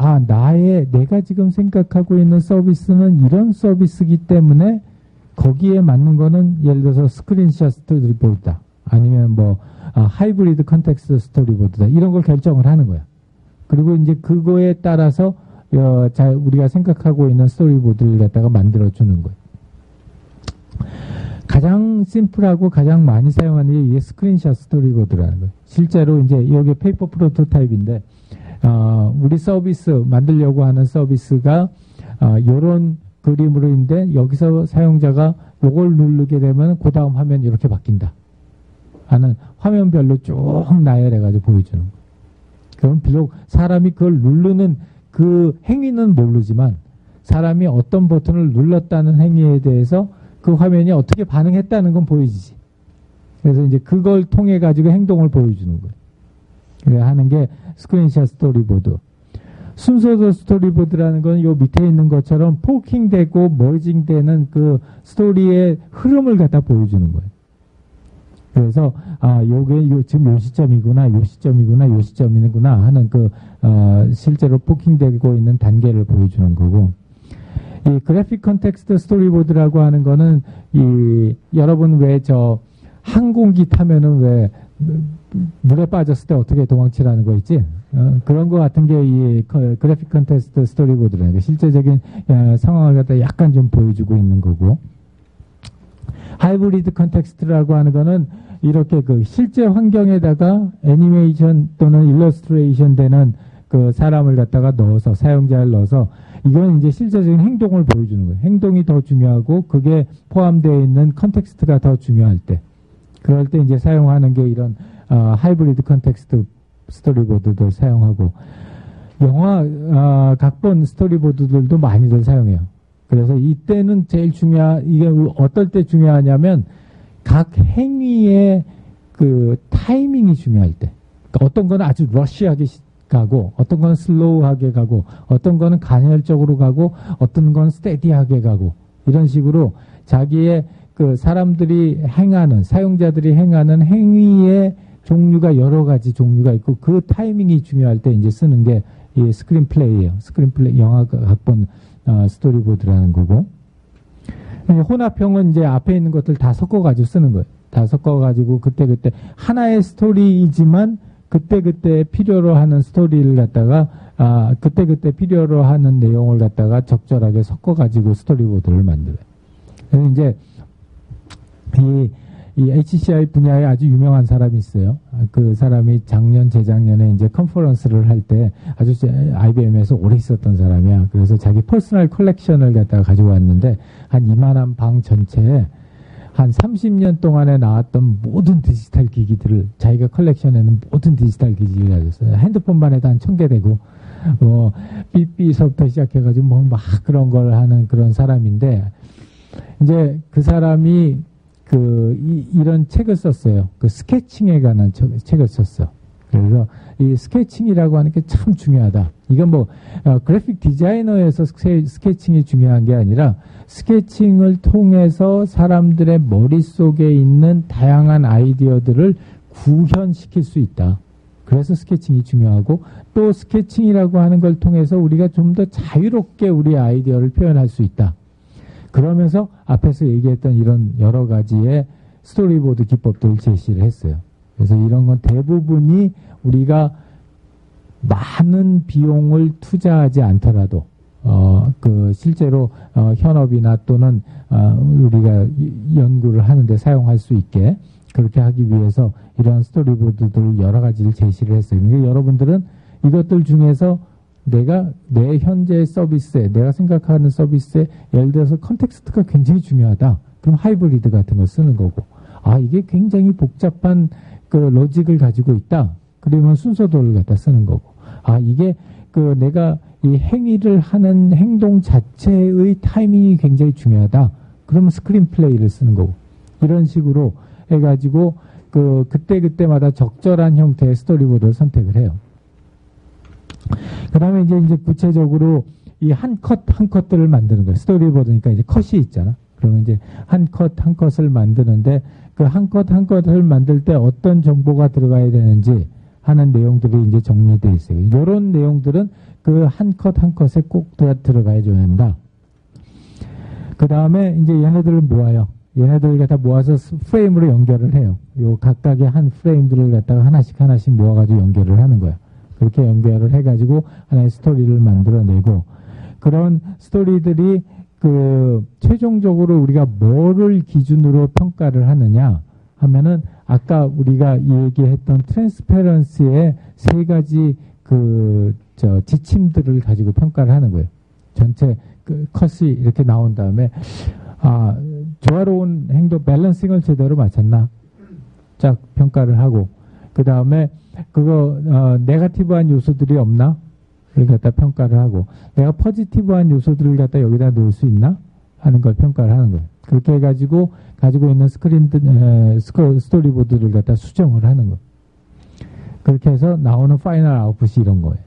내가 지금 생각하고 있는 서비스는 이런 서비스이기 때문에 거기에 맞는 거는 예를 들어서 스크린샷 스토리보드다. 아니면 뭐 하이브리드 컨텍스트 스토리보드다. 이런 걸 결정을 하는 거야. 그리고 이제 그거에 따라서 우리가 생각하고 있는 스토리보드를 갖다가 만들어주는 거예요. 가장 심플하고 가장 많이 사용하는 게 이게 스크린샷 스토리보드라는 거예요. 실제로 이제 여기 페이퍼 프로토타입인데 우리 서비스 만들려고 하는 서비스가 요런 그림으로인데 여기서 사용자가 요걸 누르게 되면 그 다음 화면 이렇게 바뀐다 하는 화면별로 쭉 나열해가지고 보여주는 거예요. 그럼 비록 사람이 그걸 누르는 그 행위는 모르지만 사람이 어떤 버튼을 눌렀다는 행위에 대해서 그 화면이 어떻게 반응했다는 건 보여지지. 그래서 이제 그걸 통해 가지고 행동을 보여주는 거예요. 그래 하는 게 스크린샷 스토리보드. 순서도 스토리보드라는 건 요 밑에 있는 것처럼 포킹되고 머징되는 그 스토리의 흐름을 갖다 보여주는 거예요. 그래서 요게 지금 요 시점이구나, 요 시점이구나, 요 시점이구나 하는 실제로 포킹되고 있는 단계를 보여주는 거고, 이 그래픽 컨텍스트 스토리보드라고 하는 거는 여러분 왜 항공기 타면은 왜 물에 빠졌을 때 어떻게 도망치라는 거 있지? 그런 거 같은 게 이 그래픽 컨텍스트 스토리보드라는 게 실제적인 상황을 갖다 약간 좀 보여주고 있는 거고, 하이브리드 컨텍스트라고 하는 거는 이렇게 실제 환경에다가 애니메이션 또는 일러스트레이션 되는 그 사람을 갖다가 넣어서, 사용자를 넣어서, 이건 이제 실제적인 행동을 보여주는 거예요. 행동이 더 중요하고 그게 포함되어 있는 컨텍스트가 더 중요할 때, 그럴 때 이제 사용하는 게 이런 하이브리드 컨텍스트 스토리보드들 사용하고, 영화 각본 스토리보드들도 많이들 사용해요. 그래서 이때는 제일 이게 어떨 때 중요하냐면 각 행위의 그 타이밍이 중요할 때. 그러니까 어떤 거는 아주 러시하게 가고, 어떤 거는 슬로우하게 가고, 어떤 거는 간헐적으로 가고, 어떤 건 스테디하게 가고, 이런 식으로 자기의 그 사람들이 행하는, 사용자들이 행하는 행위의 종류가 여러 가지 종류가 있고, 그 타이밍이 중요할 때 이제 쓰는 게 이 스크린 플레이예요. 스크린 플레이, 영화 각본 스토리보드라는 거고, 혼합형은 이제 앞에 있는 것들 다 섞어가지고 쓰는 거예요. 다 섞어가지고 그때 하나의 스토리이지만 그 스토리의 흐름을 갖다 보여주는 거예요. 그래서 이제 그 스토리보드를 그때그때 필요로 하는 스토리를 갖다가 그때그때 필요로 하는 내용을 갖다가 적절하게 섞어가지고 스토리보드를 만들어요. 그래서 이제 이 HCI 분야에 아주 유명한 사람이 있어요. 그 사람이 작년, 재작년에 이제 컨퍼런스를 할 때 아주 IBM에서 오래 있었던 사람이야. 그래서 자기 퍼스널 컬렉션을 갖다가 가지고 왔는데 한 이만한 방 전체에 한 30년 동안에 나왔던 모든 디지털 기기들을 자기가 컬렉션에는 모든 디지털 기기를 가졌어요. 핸드폰만 해도 한 1000개 되고 뭐 삐삐서부터 시작해가지고 뭐 막 그런 걸 하는 그런 사람인데 이제 그 사람이 이런 책을 썼어요. 그 스케칭에 관한 책을 썼어. 그래서 이 스케칭이라고 하는 게 참 중요하다. 이건 뭐 그래픽 디자이너에서 스케칭이 중요한 게 아니라 스케칭을 통해서 사람들의 머릿속에 있는 다양한 아이디어들을 구현시킬 수 있다. 그래서 스케칭이 중요하고 또 스케칭이라고 하는 걸 통해서 우리가 좀 더 자유롭게 우리 아이디어를 표현할 수 있다. 그러면서 앞에서 얘기했던 이런 여러 가지의 스토리보드 기법들을 제시를 했어요. 그래서 이런 건 대부분이 우리가 많은 비용을 투자하지 않더라도 실제로 현업이나 또는 우리가 연구를 하는데 사용할 수 있게 그렇게 하기 위해서 이러한 스토리보드들 여러 가지를 제시를 했어요. 그러니까 여러분들은 이것들 중에서 내가 내 현재 서비스에 내가 생각하는 서비스에 예를 들어서 컨텍스트가 굉장히 중요하다. 그럼 하이브리드 같은 걸 쓰는 거고 이게 굉장히 복잡한 그 로직을 가지고 있다. 그러면 순서도를 갖다 쓰는 거고 이게 내가 이 행위를 하는 행동 자체의 타이밍이 굉장히 중요하다. 그러면 스크린 플레이를 쓰는 거고 이런 식으로 해가지고 그때마다 적절한 형태의 스토리보드를 선택을 해요. 그 다음에 이제 구체적으로 이 한 컷들을 만드는 거예요. 스토리보드니까 이제 컷이 있잖아. 그러면 이제 한 컷을 만드는데 그 한 컷을 만들 때 어떤 정보가 들어가야 되는지 하는 내용들이 이제 정리되어 있어요. 이런 내용들은 그 한 컷에 꼭 들어가야 줘야 한다. 그 다음에 이제 얘네들을 모아요. 얘네들을 갖다 모아서 프레임으로 연결을 해요. 요 각각의 한 프레임들을 갖다가 하나씩 모아가지고 연결을 하는 거야. 그렇게 연결을 해가지고 하나의 스토리를 만들어내고 그런 스토리들이 최종적으로 우리가 뭐를 기준으로 평가를 하느냐 하면은 아까 우리가 얘기했던 트랜스페런시의 세 가지 지침들을 가지고 평가를 하는 거예요. 전체 컷이 이렇게 나온 다음에 조화로운 행동 밸런싱을 제대로 맞췄나 쫙 평가를 하고 그 다음에 네거티브한 요소들이 없나? 를 갖다 평가를 하고 내가 포지티브한 요소들을 갖다 여기다 넣을 수 있나? 하는 걸 평가를 하는 거예요. 그렇게 해가지고 가지고 있는 스토리보드를 갖다 수정을 하는 거예요. 그렇게 해서 나오는 파이널 아웃풋이 이런 거예요.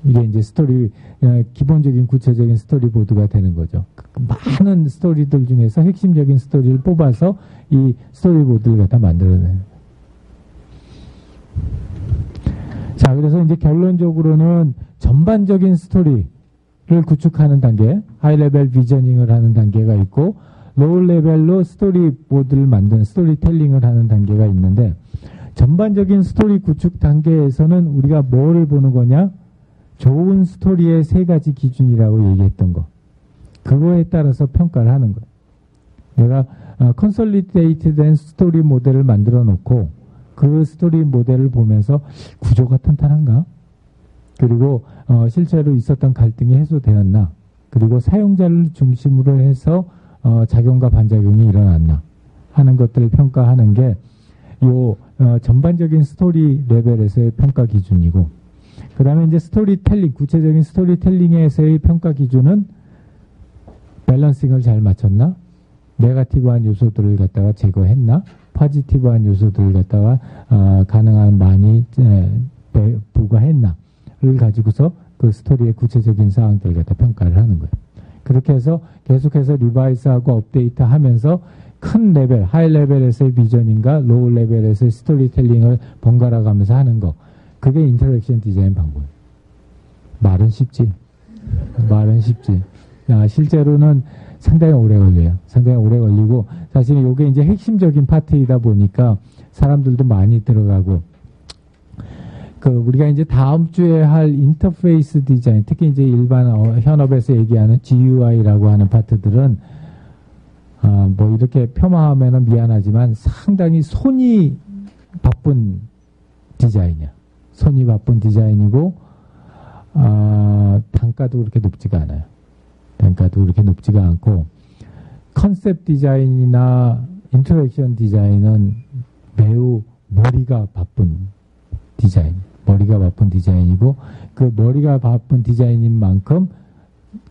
이게 이제 기본적인 구체적인 스토리보드가 되는 거죠. 많은 스토리들 중에서 핵심적인 스토리를 뽑아서 이 스토리보드를 갖다 만들어내는 거예요. 자, 그래서 이제 결론적으로는 전반적인 스토리를 구축하는 단계, 하이 레벨 비저닝을 하는 단계가 있고, 로우 레벨로 스토리보드를 만드는 스토리텔링을 하는 단계가 있는데, 전반적인 스토리 구축 단계에서는 우리가 뭐를 보는 거냐? 좋은 스토리의 세 가지 기준이라고 얘기했던 거. 그거에 따라서 평가를 하는 거예요. 내가 컨솔리데이트된 스토리 모델을 만들어 놓고, 그 스토리 모델을 보면서 구조가 탄탄한가? 그리고 실제로 있었던 갈등이 해소되었나? 그리고 사용자를 중심으로 해서 작용과 반작용이 일어났나? 하는 것들을 평가하는 게 전반적인 스토리 레벨에서의 평가 기준이고 그 다음에 이제 스토리텔링, 구체적인 스토리텔링에서의 평가 기준은 밸런싱을 잘 맞췄나? 네거티브한 요소들을 갖다가 제거했나? 포지티브한 요소들을 갖다가 가능한 많이 부과했나를 가지고서 그 스토리의 구체적인 사항들을 갖다 평가를 하는 거예요. 그렇게 해서 계속해서 리바이스하고 업데이트 하면서 큰 레벨, 하이 레벨에서의 비전인가 로우 레벨에서의 스토리텔링을 번갈아 가면서 하는 거. 그게 인터랙션 디자인 방법이에요. 말은 쉽지. 실제로는 상당히 오래 걸려요. 상당히 오래 걸리고 사실은 이게 이제 핵심적인 파트이다 보니까 사람들도 많이 들어가고 우리가 이제 다음 주에 할 인터페이스 디자인, 특히 이제 일반 현업에서 얘기하는 GUI라고 하는 파트들은, 뭐 이렇게 폄하하면은 미안하지만 상당히 손이 바쁜 디자인이야. 손이 바쁜 디자인이고, 단가도 그렇게 높지가 않아요. 단가도 그렇게 높지가 않고, 컨셉 디자인이나 인터랙션 디자인은 매우 머리가 바쁜 디자인. 머리가 바쁜 디자인이고, 그 머리가 바쁜 디자인인 만큼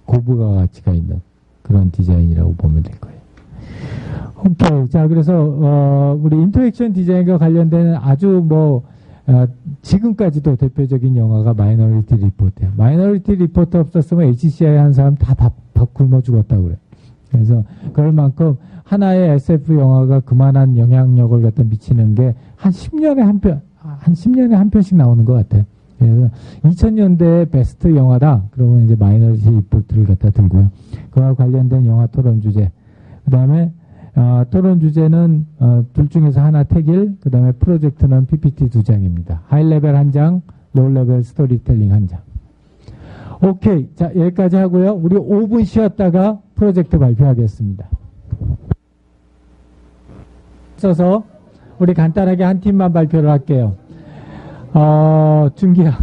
고부가 가치가 있는 그런 디자인이라고 보면 될 거예요. 오케이. 자, 그래서, 우리 인터랙션 디자인과 관련된 아주 지금까지도 대표적인 영화가 마이너리티 리포트예요. 마이너리티 리포트 없었으면 HCI 한 사람 다 밥 굶어 죽었다고 그래. 그래서, 그럴 만큼 하나의 SF 영화가 그만한 영향력을 갖다 미치는 게 한 10년에 한 편씩 나오는 것 같아요. 그래서 2000년대의 베스트 영화다. 그러면 이제 마이너리티 리포트를 갖다 들고요. 그와 관련된 영화 토론 주제. 그 다음에, 토론 주제는, 둘 중에서 하나 택일, 그 다음에 프로젝트는 PPT 2장입니다. 하이 레벨 1장, 로우 레벨 스토리텔링 1장. 오케이. 자, 여기까지 하고요. 우리 5분 쉬었다가 프로젝트 발표하겠습니다. 써서 우리 간단하게 한 팀만 발표를 할게요. 준기야.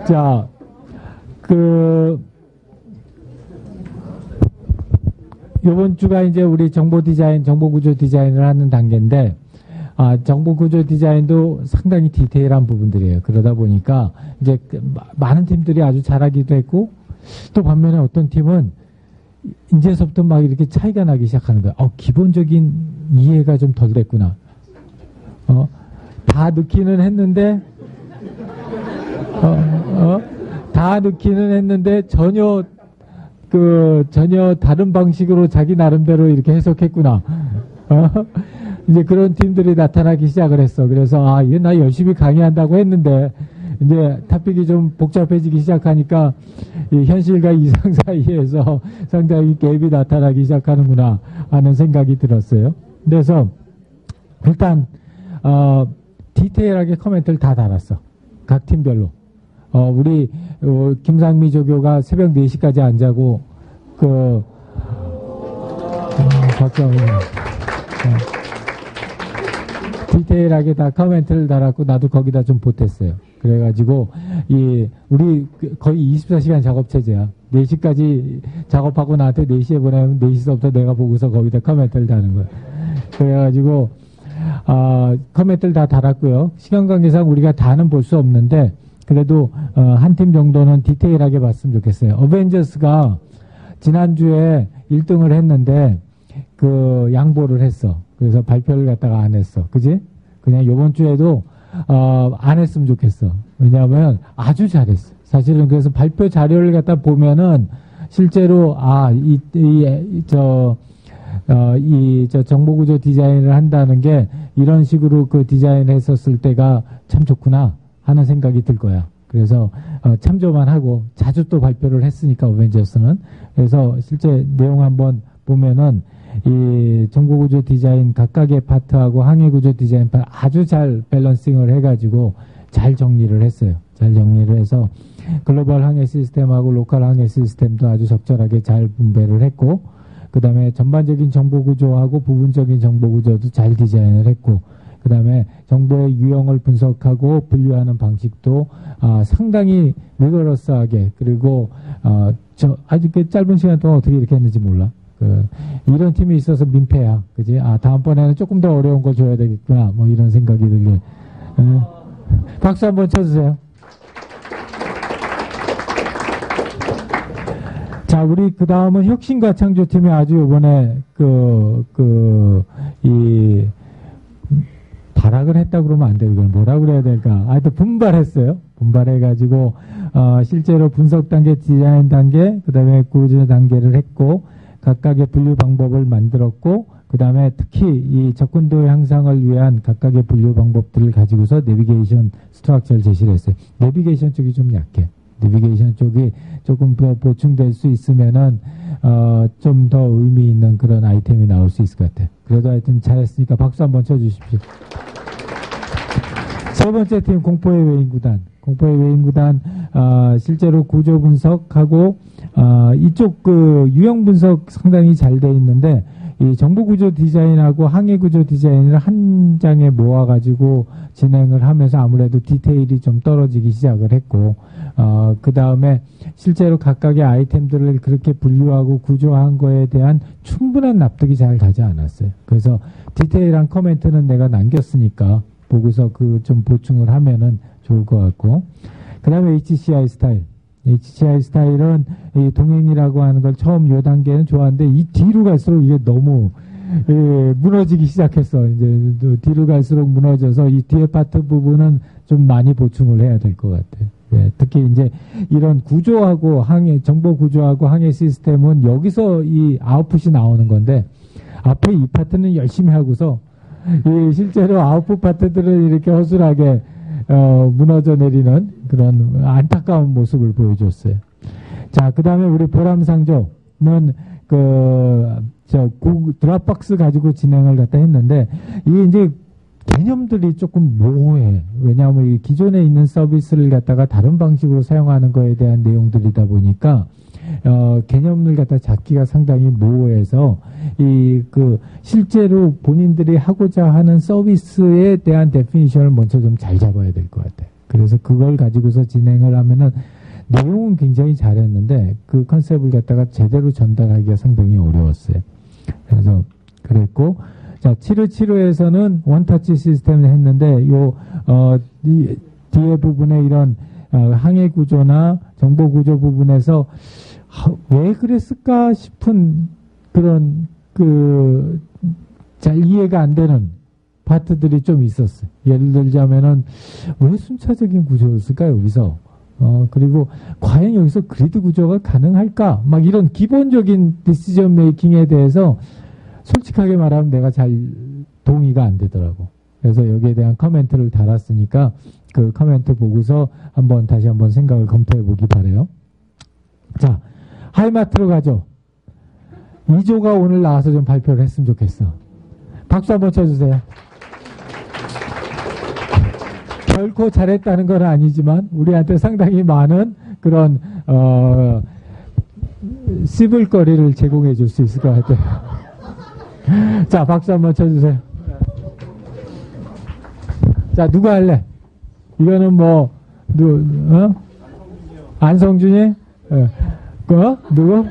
자, 요번 주가 이제 우리 정보 디자인, 정보 구조 디자인을 하는 단계인데, 정보 구조 디자인도 상당히 디테일한 부분들이에요. 그러다 보니까 이제 많은 팀들이 아주 잘하기도 했고, 또 반면에 어떤 팀은 이제서부터 막 이렇게 차이가 나기 시작하는 거야. 기본적인 이해가 좀 덜 됐구나. 다 넣기는 했는데, 다 넣기는 했는데 전혀 다른 방식으로 자기 나름대로 이렇게 해석했구나. 이제 그런 팀들이 나타나기 시작을 했어. 그래서, 이게 나 열심히 강의한다고 했는데, 이제 토픽이 좀 복잡해지기 시작하니까, 이 현실과 이상 사이에서 상당히 갭이 나타나기 시작하는구나 하는 생각이 들었어요. 그래서, 일단, 디테일하게 코멘트를 다 달았어. 각 팀별로. 우리, 김상미 조교가 새벽 4시까지 안 자고, 박정희. 디테일하게 다 코멘트를 달았고, 나도 거기다 좀 보탰어요. 그래가지고, 우리 거의 24시간 작업체제야. 4시까지 작업하고 나한테 4시에 보내면 4시서부터 내가 보고서 거기다 코멘트를 다는 거야. 그래가지고, 코멘트를 다 달았고요. 시간 관계상 우리가 다는 볼 수 없는데, 그래도, 한 팀 정도는 디테일하게 봤으면 좋겠어요. 어벤져스가 지난주에 1등을 했는데, 양보를 했어. 그래서 발표를 갖다가 안 했어. 그지? 그냥 요번 주에도, 안 했으면 좋겠어. 왜냐하면 아주 잘했어. 사실은 그래서 발표 자료를 갖다 보면은 실제로, 정보구조 디자인을 한다는 게 이런 식으로 디자인을 했었을 때가 참 좋구나 하는 생각이 들 거야. 그래서, 참조만 하고 자주 또 발표를 했으니까, 어벤져스는. 그래서 실제 내용 한번 보면은 이 정보구조 디자인 각각의 파트하고 항해구조 디자인 파트 아주 잘 밸런싱을 해가지고 잘 정리를 했어요. 잘 정리를 해서 글로벌 항해 시스템하고 로컬 항해 시스템도 아주 적절하게 잘 분배를 했고, 그 다음에 전반적인 정보구조하고 부분적인 정보구조도 잘 디자인을 했고, 그 다음에 정보의 유형을 분석하고 분류하는 방식도 상당히 리거러스하게, 그리고 아주 짧은 시간 동안 어떻게 이렇게 했는지 몰라. 이런 팀이 있어서 민폐야. 그지? 다음번에는 조금 더 어려운 걸 줘야 되겠구나. 뭐 이런 생각이 들게. 박수 한번 쳐주세요. 자, 우리 그 다음은 혁신과 창조팀이 아주 요번에 발악을 했다 그러면 안 돼요. 이걸 뭐라 그래야 될까? 하여튼 분발했어요. 분발해가지고, 실제로 분석 단계, 디자인 단계, 그 다음에 구조 단계를 했고, 각각의 분류 방법을 만들었고, 그 다음에 특히 이 접근도 향상을 위한 각각의 분류 방법들을 가지고서 내비게이션 스트럭처를 제시를 했어요. 내비게이션 쪽이 좀 약해. 내비게이션 쪽이 조금 더 보충될 수 있으면은 좀 더 의미 있는 그런 아이템이 나올 수 있을 것 같아요. 그래도 하여튼 잘했으니까 박수 한번 쳐주십시오. 세 번째 팀 공포의 외인구단. 공포의 외인구단 실제로 구조 분석하고 이쪽 그 유형 분석 상당히 잘 돼 있는데 이 정보 구조 디자인하고 항해 구조 디자인을 한 장에 모아가지고 진행을 하면서 아무래도 디테일이 좀 떨어지기 시작을 했고 그 다음에 실제로 각각의 아이템들을 그렇게 분류하고 구조한 거에 대한 충분한 납득이 잘 가지 않았어요. 그래서 디테일한 코멘트는 내가 남겼으니까 보고서 그 좀 보충을 하면은 좋을 것 같고, 그 다음에 HCI 스타일. HCI 스타일은 이 동행이라고 하는 걸 처음 요 단계는 좋았는데 이 뒤로 갈수록 이게 너무 무너지기 시작했어. 이제 뒤로 갈수록 무너져서 이 뒤에 파트 부분은 좀 많이 보충을 해야 될 것 같아요. 예, 특히 이제 이런 구조하고 항해, 정보 구조하고 항해 시스템은 여기서 이 아웃풋이 나오는 건데 앞에 이 파트는 열심히 하고서 실제로 아웃풋 파트들을 이렇게 허술하게 무너져 내리는 그런 안타까운 모습을 보여줬어요. 자, 그 다음에 우리 보람상조는 드랍박스 가지고 진행을 갖다 했는데, 이게 이제 개념들이 조금 모호해. 왜냐하면 이 기존에 있는 서비스를 갖다가 다른 방식으로 사용하는 거에 대한 내용들이다 보니까, 개념을 갖다 잡기가 상당히 모호해서, 실제로 본인들이 하고자 하는 서비스에 대한 데피니션을 먼저 좀 잘 잡아야 될 것 같아요. 그래서 그걸 가지고서 진행을 하면은, 내용은 굉장히 잘했는데, 그 컨셉을 갖다가 제대로 전달하기가 상당히 어려웠어요. 그래서, 그랬고, 자, 7.5에서는 원터치 시스템을 했는데, 뒤에 부분에 이런, 항해 구조나 정보 구조 부분에서, 왜 그랬을까 싶은 그런, 잘 이해가 안 되는 파트들이 좀 있었어요. 예를 들자면은, 왜 순차적인 구조였을까, 여기서? 그리고 과연 여기서 그리드 구조가 가능할까? 막 이런 기본적인 디시전 메이킹에 대해서 솔직하게 말하면 내가 잘 동의가 안 되더라고. 그래서 여기에 대한 코멘트를 달았으니까 그 코멘트 보고서 다시 한번 생각을 검토해 보기 바래요. 자, 하이마트로 가죠. 2조가 오늘 나와서 좀 발표를 했으면 좋겠어. 박수 한번 쳐주세요. 결코 잘했다는 건 아니지만 우리한테 상당히 많은 그런 씹을거리를 제공해 줄 수 있을 것 같아요. 자, 박수 한번 쳐주세요. 자, 누가 할래? 이거는 안성준이? 누구?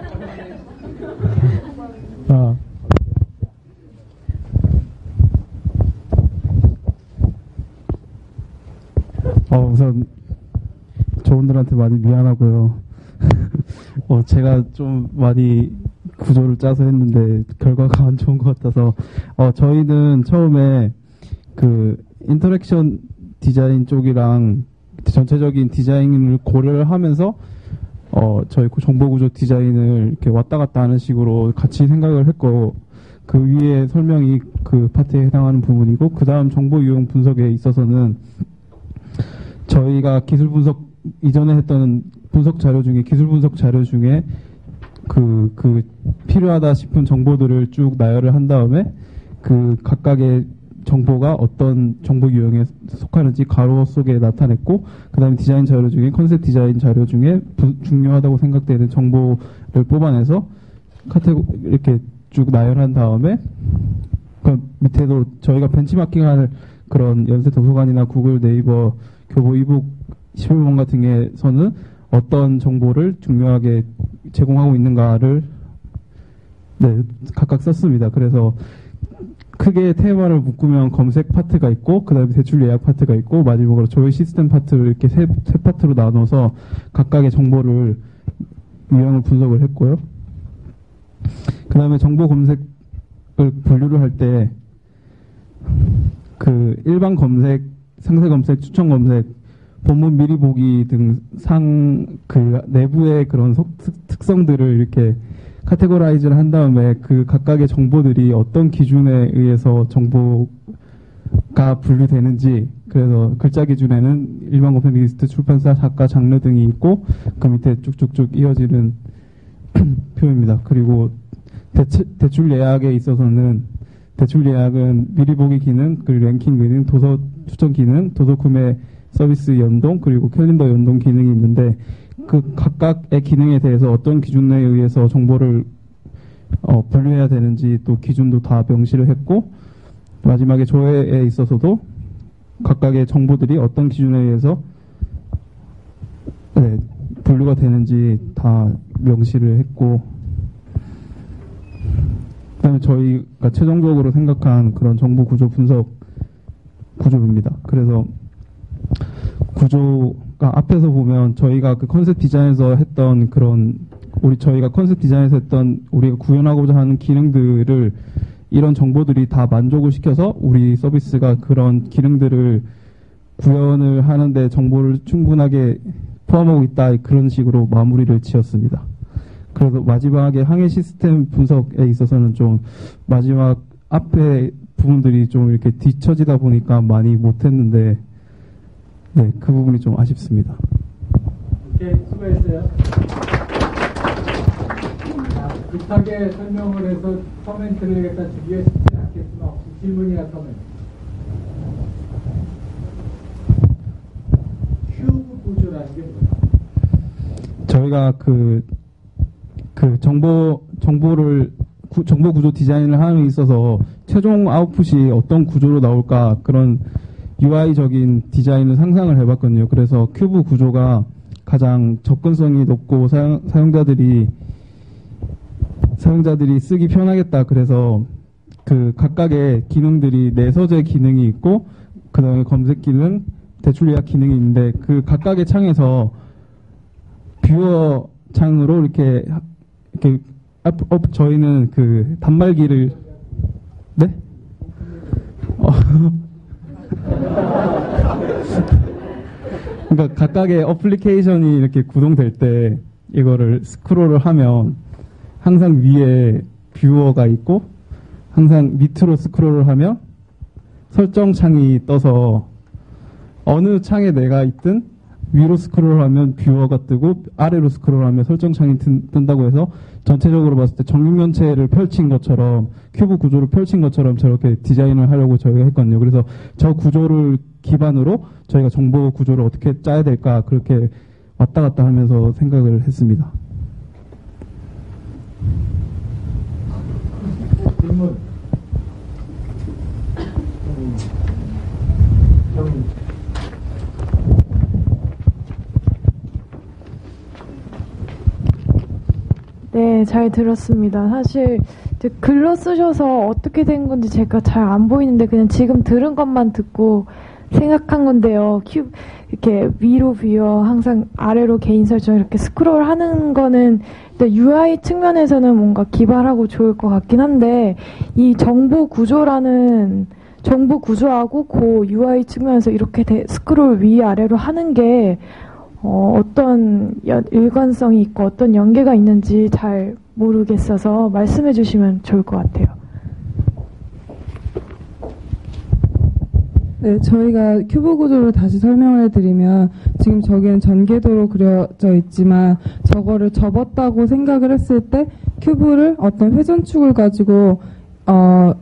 우선 저분들한테 많이 미안하고요. 제가 좀 많이 구조를 짜서 했는데 결과가 안 좋은 것 같아서 저희는 처음에 그 인터랙션 디자인 쪽이랑 전체적인 디자인을 고려를 하면서 저희 정보구조 디자인을 이렇게 왔다 갔다 하는 식으로 같이 생각을 했고, 그 위에 설명이 그 파트에 해당하는 부분이고, 그 다음 정보 유형 분석에 있어서는 저희가 기술 분석 이전에 했던 분석 자료 중에 기술 분석 자료 중에 그 필요하다 싶은 정보들을 쭉 나열을 한 다음에 그 각각의 정보가 어떤 정보 유형에 속하는지 가로 속에 나타냈고, 그 다음에 디자인 자료 중에 컨셉 디자인 자료 중에 중요하다고 생각되는 정보를 뽑아내서 이렇게 쭉 나열한 다음에 그 밑에도 저희가 벤치마킹할 그런 연세 도서관이나 구글 네이버 교보 이북 11번 같은 게서는 어떤 정보를 중요하게 제공하고 있는가를 각각 썼습니다. 그래서 크게 테마를 묶으면 검색 파트가 있고, 그 다음에 대출 예약 파트가 있고, 마지막으로 조회 시스템 파트를 이렇게 세 파트로 나눠서 각각의 정보를 유형을 분석을 했고요. 그 다음에 정보 검색을 분류를 할 때 그 일반 검색, 상세 검색, 추천 검색, 본문 미리 보기 등 그 내부의 그런 특성들을 이렇게 카테고라이즈를 한 다음에 그 각각의 정보들이 어떤 기준에 의해서 정보 가 분류되는지, 그래서 글자 기준에는 일반 검색 리스트, 출판사, 작가, 장르 등이 있고 그 밑에 쭉쭉쭉 이어지는 표입니다. 그리고 대출 예약에 있어서는 대출 예약은 미리 보기 기능, 그리고 랭킹 기능, 도서 추천 기능, 도서 구매 서비스 연동, 그리고 캘린더 연동 기능이 있는데 그 각각의 기능에 대해서 어떤 기준에 의해서 정보를 분류해야 되는지 또 기준도 다 명시를 했고, 마지막에 조회에 있어서도 각각의 정보들이 어떤 기준에 의해서 분류가 되는지 다 명시를 했고, 그다음에 저희가 최종적으로 생각한 그런 정보 구조 분석 구조입니다. 그래서 구조가 앞에서 보면 저희가 그 컨셉 디자인에서 했던 그런 저희가 컨셉 디자인에서 했던 우리가 구현하고자 하는 기능들을 이런 정보들이 다 만족을 시켜서 우리 서비스가 그런 기능들을 구현을 하는데 정보를 충분하게 포함하고 있다, 그런 식으로 마무리를 지었습니다. 그래서 마지막에 항해 시스템 분석에 있어서는 좀 마지막 앞에 부분들이 좀 이렇게 뒤처지다 보니까 많이 못했는데, 네, 그 부분이 좀 아쉽습니다. 오케이, 수고했어요. 급하게 설명을 해서 커멘트를 갖다 주기가 쉽지 않겠지만 혹시 질문이나 커멘트. 큐브 구조라는 게 뭐예요? 저희가 그 정보 구조 디자인을 하는 데 있어서 최종 아웃풋이 어떤 구조로 나올까, 그런 UI적인 디자인을 상상을 해봤거든요. 그래서 큐브 구조가 가장 접근성이 높고 사용자들이 쓰기 편하겠다. 그래서 그 각각의 기능들이 내서재 기능이 있고, 그 다음에 검색 기능, 대출 예약 기능이 있는데 그 각각의 창에서 뷰어 창으로 이렇게 저희는 그 단말기를, 네? 그러니까 각각의 어플리케이션이 이렇게 구동될 때 이거를 스크롤을 하면 항상 위에 뷰어가 있고 항상 밑으로 스크롤을 하면 설정 창이 떠서 어느 창에 내가 있든 위로 스크롤하면 뷰어가 뜨고 아래로 스크롤하면 설정 창이 뜬다고 해서 전체적으로 봤을 때 정육면체를 펼친 것처럼, 큐브 구조를 펼친 것처럼 저렇게 디자인을 하려고 저희가 했거든요. 그래서 저 구조를 기반으로 저희가 정보 구조를 어떻게 짜야 될까, 그렇게 왔다 갔다 하면서 생각을 했습니다. 질문. 네, 잘 들었습니다. 사실 글로 쓰셔서 어떻게 된 건지 제가 잘 안 보이는데 그냥 지금 들은 것만 듣고 생각한 건데요. 이렇게 위로 뷰어, 항상 아래로 개인 설정 이렇게 스크롤 하는 거는 UI 측면에서는 뭔가 기발하고 좋을 것 같긴 한데, 이 정보 구조라는 정보 구조하고 그 UI 측면에서 이렇게 스크롤 위아래로 하는 게 어떤 일관성이 있고 어떤 연계가 있는지 잘 모르겠어서 말씀해 주시면 좋을 것 같아요. 네, 저희가 큐브 구조를 다시 설명을 해드리면, 지금 저기는 전개도로 그려져 있지만 저거를 접었다고 생각을 했을 때 큐브를 어떤 회전축을 가지고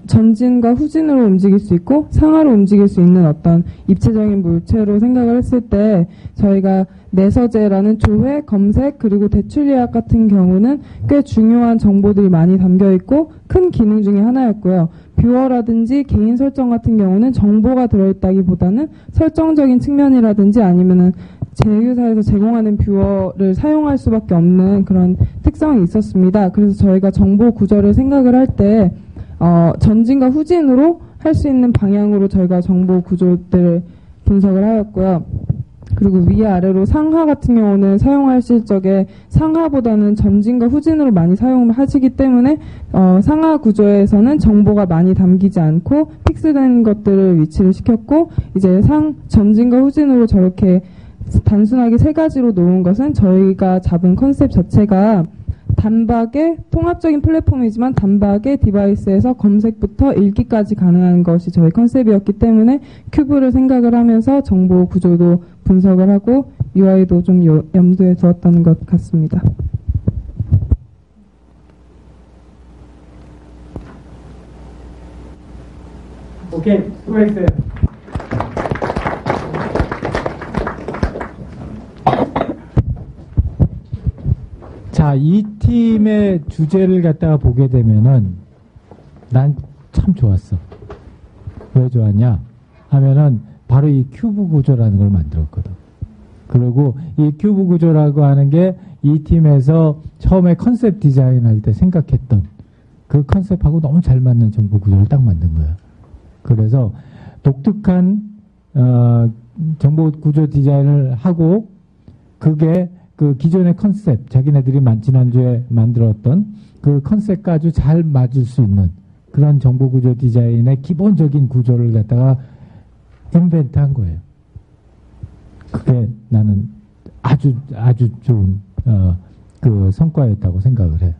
전진과 후진으로 움직일 수 있고 상하로 움직일 수 있는 어떤 입체적인 물체로 생각을 했을 때, 저희가 내서재라는 조회, 검색, 그리고 대출 예약 같은 경우는 꽤 중요한 정보들이 많이 담겨 있고 큰 기능 중에 하나였고요. 뷰어라든지 개인 설정 같은 경우는 정보가 들어있다기보다는 설정적인 측면이라든지 아니면은 제휴사에서 제공하는 뷰어를 사용할 수밖에 없는 그런 특성이 있었습니다. 그래서 저희가 정보 구조를 생각을 할 때 전진과 후진으로 할 수 있는 방향으로 저희가 정보 구조들을 분석을 하였고요. 그리고 위아래로 상하 같은 경우는 사용하실 적에 상하보다는 전진과 후진으로 많이 사용을 하시기 때문에 상하 구조에서는 정보가 많이 담기지 않고 픽스된 것들을 위치를 시켰고, 이제 전진과 후진으로 저렇게 단순하게 세 가지로 놓은 것은 저희가 잡은 컨셉 자체가 단박에 통합적인 플랫폼이지만 단박에 디바이스에서 검색부터 읽기까지 가능한 것이 저희 컨셉이었기 때문에 큐브를 생각을 하면서 정보 구조도 분석을 하고 UI도 좀 염두에 두었던 것 같습니다. 오케이, 수고했어요. 자, 이 팀의 주제를 갖다가 보게 되면은 난 참 좋았어. 왜 좋았냐 하면은 바로 이 큐브 구조라는 걸 만들었거든. 그리고 이 큐브 구조라고 하는 게 이 팀에서 처음에 컨셉 디자인할 때 생각했던 그 컨셉하고 너무 잘 맞는 정보 구조를 딱 만든 거야. 그래서 독특한 정보 구조 디자인을 하고 그게 그 기존의 컨셉, 자기네들이 지난주에 만들었던 그 컨셉과 아주 잘 맞을 수 있는 그런 정보 구조 디자인의 기본적인 구조를 갖다가 인벤트한 거예요. 그게 나는 아주 좋은 그 성과였다고 생각을 해요.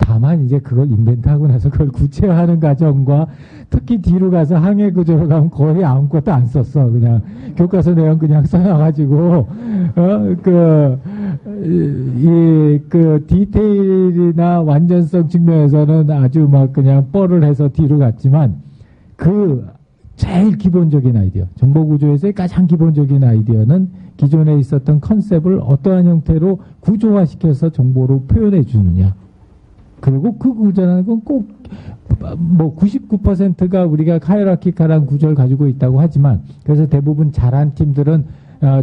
다만 이제 그걸 인벤트하고 나서 그걸 구체화하는 과정과 특히 뒤로 가서 항해 구조로 가면 거의 아무것도 안 썼어. 그냥 교과서 내용 그냥 써놔가지고 그 디테일이나 완전성 측면에서는 아주 막 그냥 뻘을 해서 뒤로 갔지만 그 제일 기본적인 아이디어, 정보 구조에서의 가장 기본적인 아이디어는 기존에 있었던 컨셉을 어떠한 형태로 구조화시켜서 정보로 표현해 주느냐. 그리고 그 구조라는 건 꼭 뭐 99%가 우리가 하이라키칼한 구조를 가지고 있다고 하지만 그래서 대부분 잘한 팀들은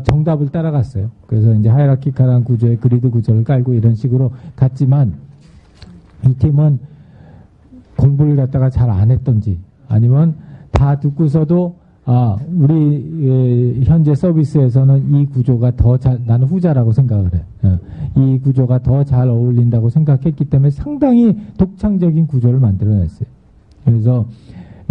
정답을 따라갔어요. 그래서 이제 하이라키칼한 구조의 그리드 구조를 깔고 이런 식으로 갔지만 이 팀은 공부를 갖다가 잘 안 했던지 아니면 다 듣고서도 우리 현재 서비스에서는 이 구조가 더 잘, 나는 후자라고 생각을 해. 이 구조가 더 잘 어울린다고 생각했기 때문에 상당히 독창적인 구조를 만들어냈어요. 그래서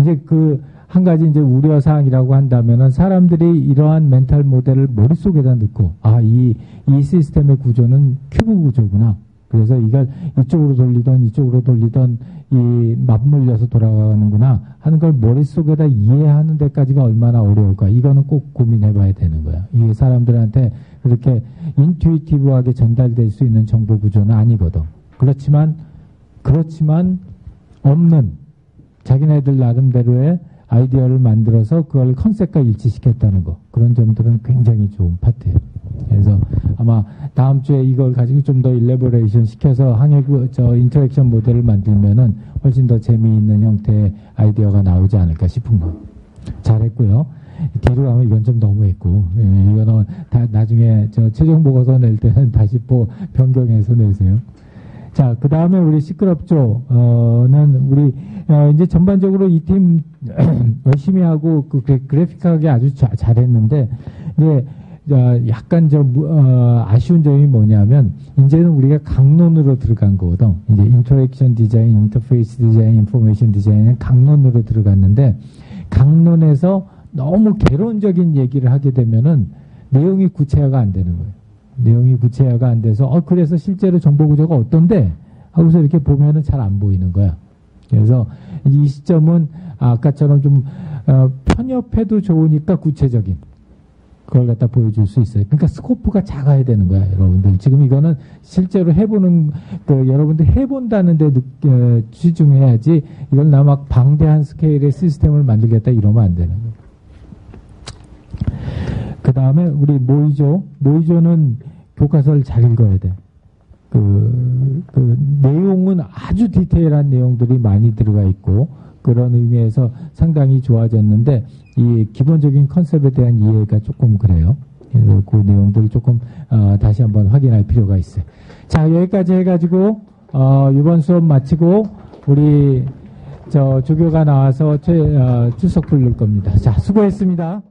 이제 그 한 가지 이제 우려사항이라고 한다면은 사람들이 이러한 멘탈 모델을 머릿속에다 넣고, 이 시스템의 구조는 큐브 구조구나. 그래서 이걸 이쪽으로 돌리던 이 맞물려서 돌아가는구나 하는 걸 머릿속에다 이해하는 데까지가 얼마나 어려울까. 이거는 꼭 고민해 봐야 되는 거야. 이게 사람들한테 그렇게 인투이티브하게 전달될 수 있는 정보 구조는 아니거든. 그렇지만 없는 자기네들 나름대로의 아이디어를 만들어서 그걸 컨셉과 일치시켰다는 거. 그런 점들은 굉장히 좋은 파트예요. 그래서 아마 다음 주에 이걸 가지고 좀 더 일레보레이션 시켜서 인터랙션 모델을 만들면은 훨씬 더 재미있는 형태의 아이디어가 나오지 않을까 싶은 거. 잘했고요. 뒤로 가면 이건 좀 너무했고, 이거는 나중에 최종 보고서 낼 때는 다시 변경해서 내세요. 자, 그 다음에 우리 시끄럽죠는 우리 이제 전반적으로 이 팀 열심히 하고 그 그래픽하게 아주 잘했는데 이제 약간 아쉬운 점이 뭐냐면 이제는 우리가 강론으로 들어간 거거든. 이제 인터랙션 디자인, 인터페이스 디자인, 인포메이션 디자인은 강론으로 들어갔는데 강론에서 너무 개론적인 얘기를 하게 되면은 내용이 구체화가 안 되는 거예요. 내용이 구체화가 안 돼서 그래서 실제로 정보 구조가 어떤데 하고서 이렇게 보면은 잘 안 보이는 거야. 그래서 이 시점은 아까처럼 좀 편협해도 좋으니까 구체적인 그걸 갖다 보여줄 수 있어요. 그러니까 스코프가 작아야 되는 거야, 여러분들. 지금 이거는 실제로 해보는, 여러분들 해본다는 데 치중해야지, 이걸 나 막 방대한 스케일의 시스템을 만들겠다 이러면 안 되는 거예요. 그 다음에 우리 모이조는 교과서를 잘 읽어야 돼. 내용은 아주 디테일한 내용들이 많이 들어가 있고, 그런 의미에서 상당히 좋아졌는데, 이 기본적인 컨셉에 대한 이해가 조금 그래요. 그래서 그 내용들을 조금 다시 한번 확인할 필요가 있어요. 자, 여기까지 해가지고 이번 수업 마치고 우리 조교가 나와서 출석 부를 겁니다. 자, 수고했습니다.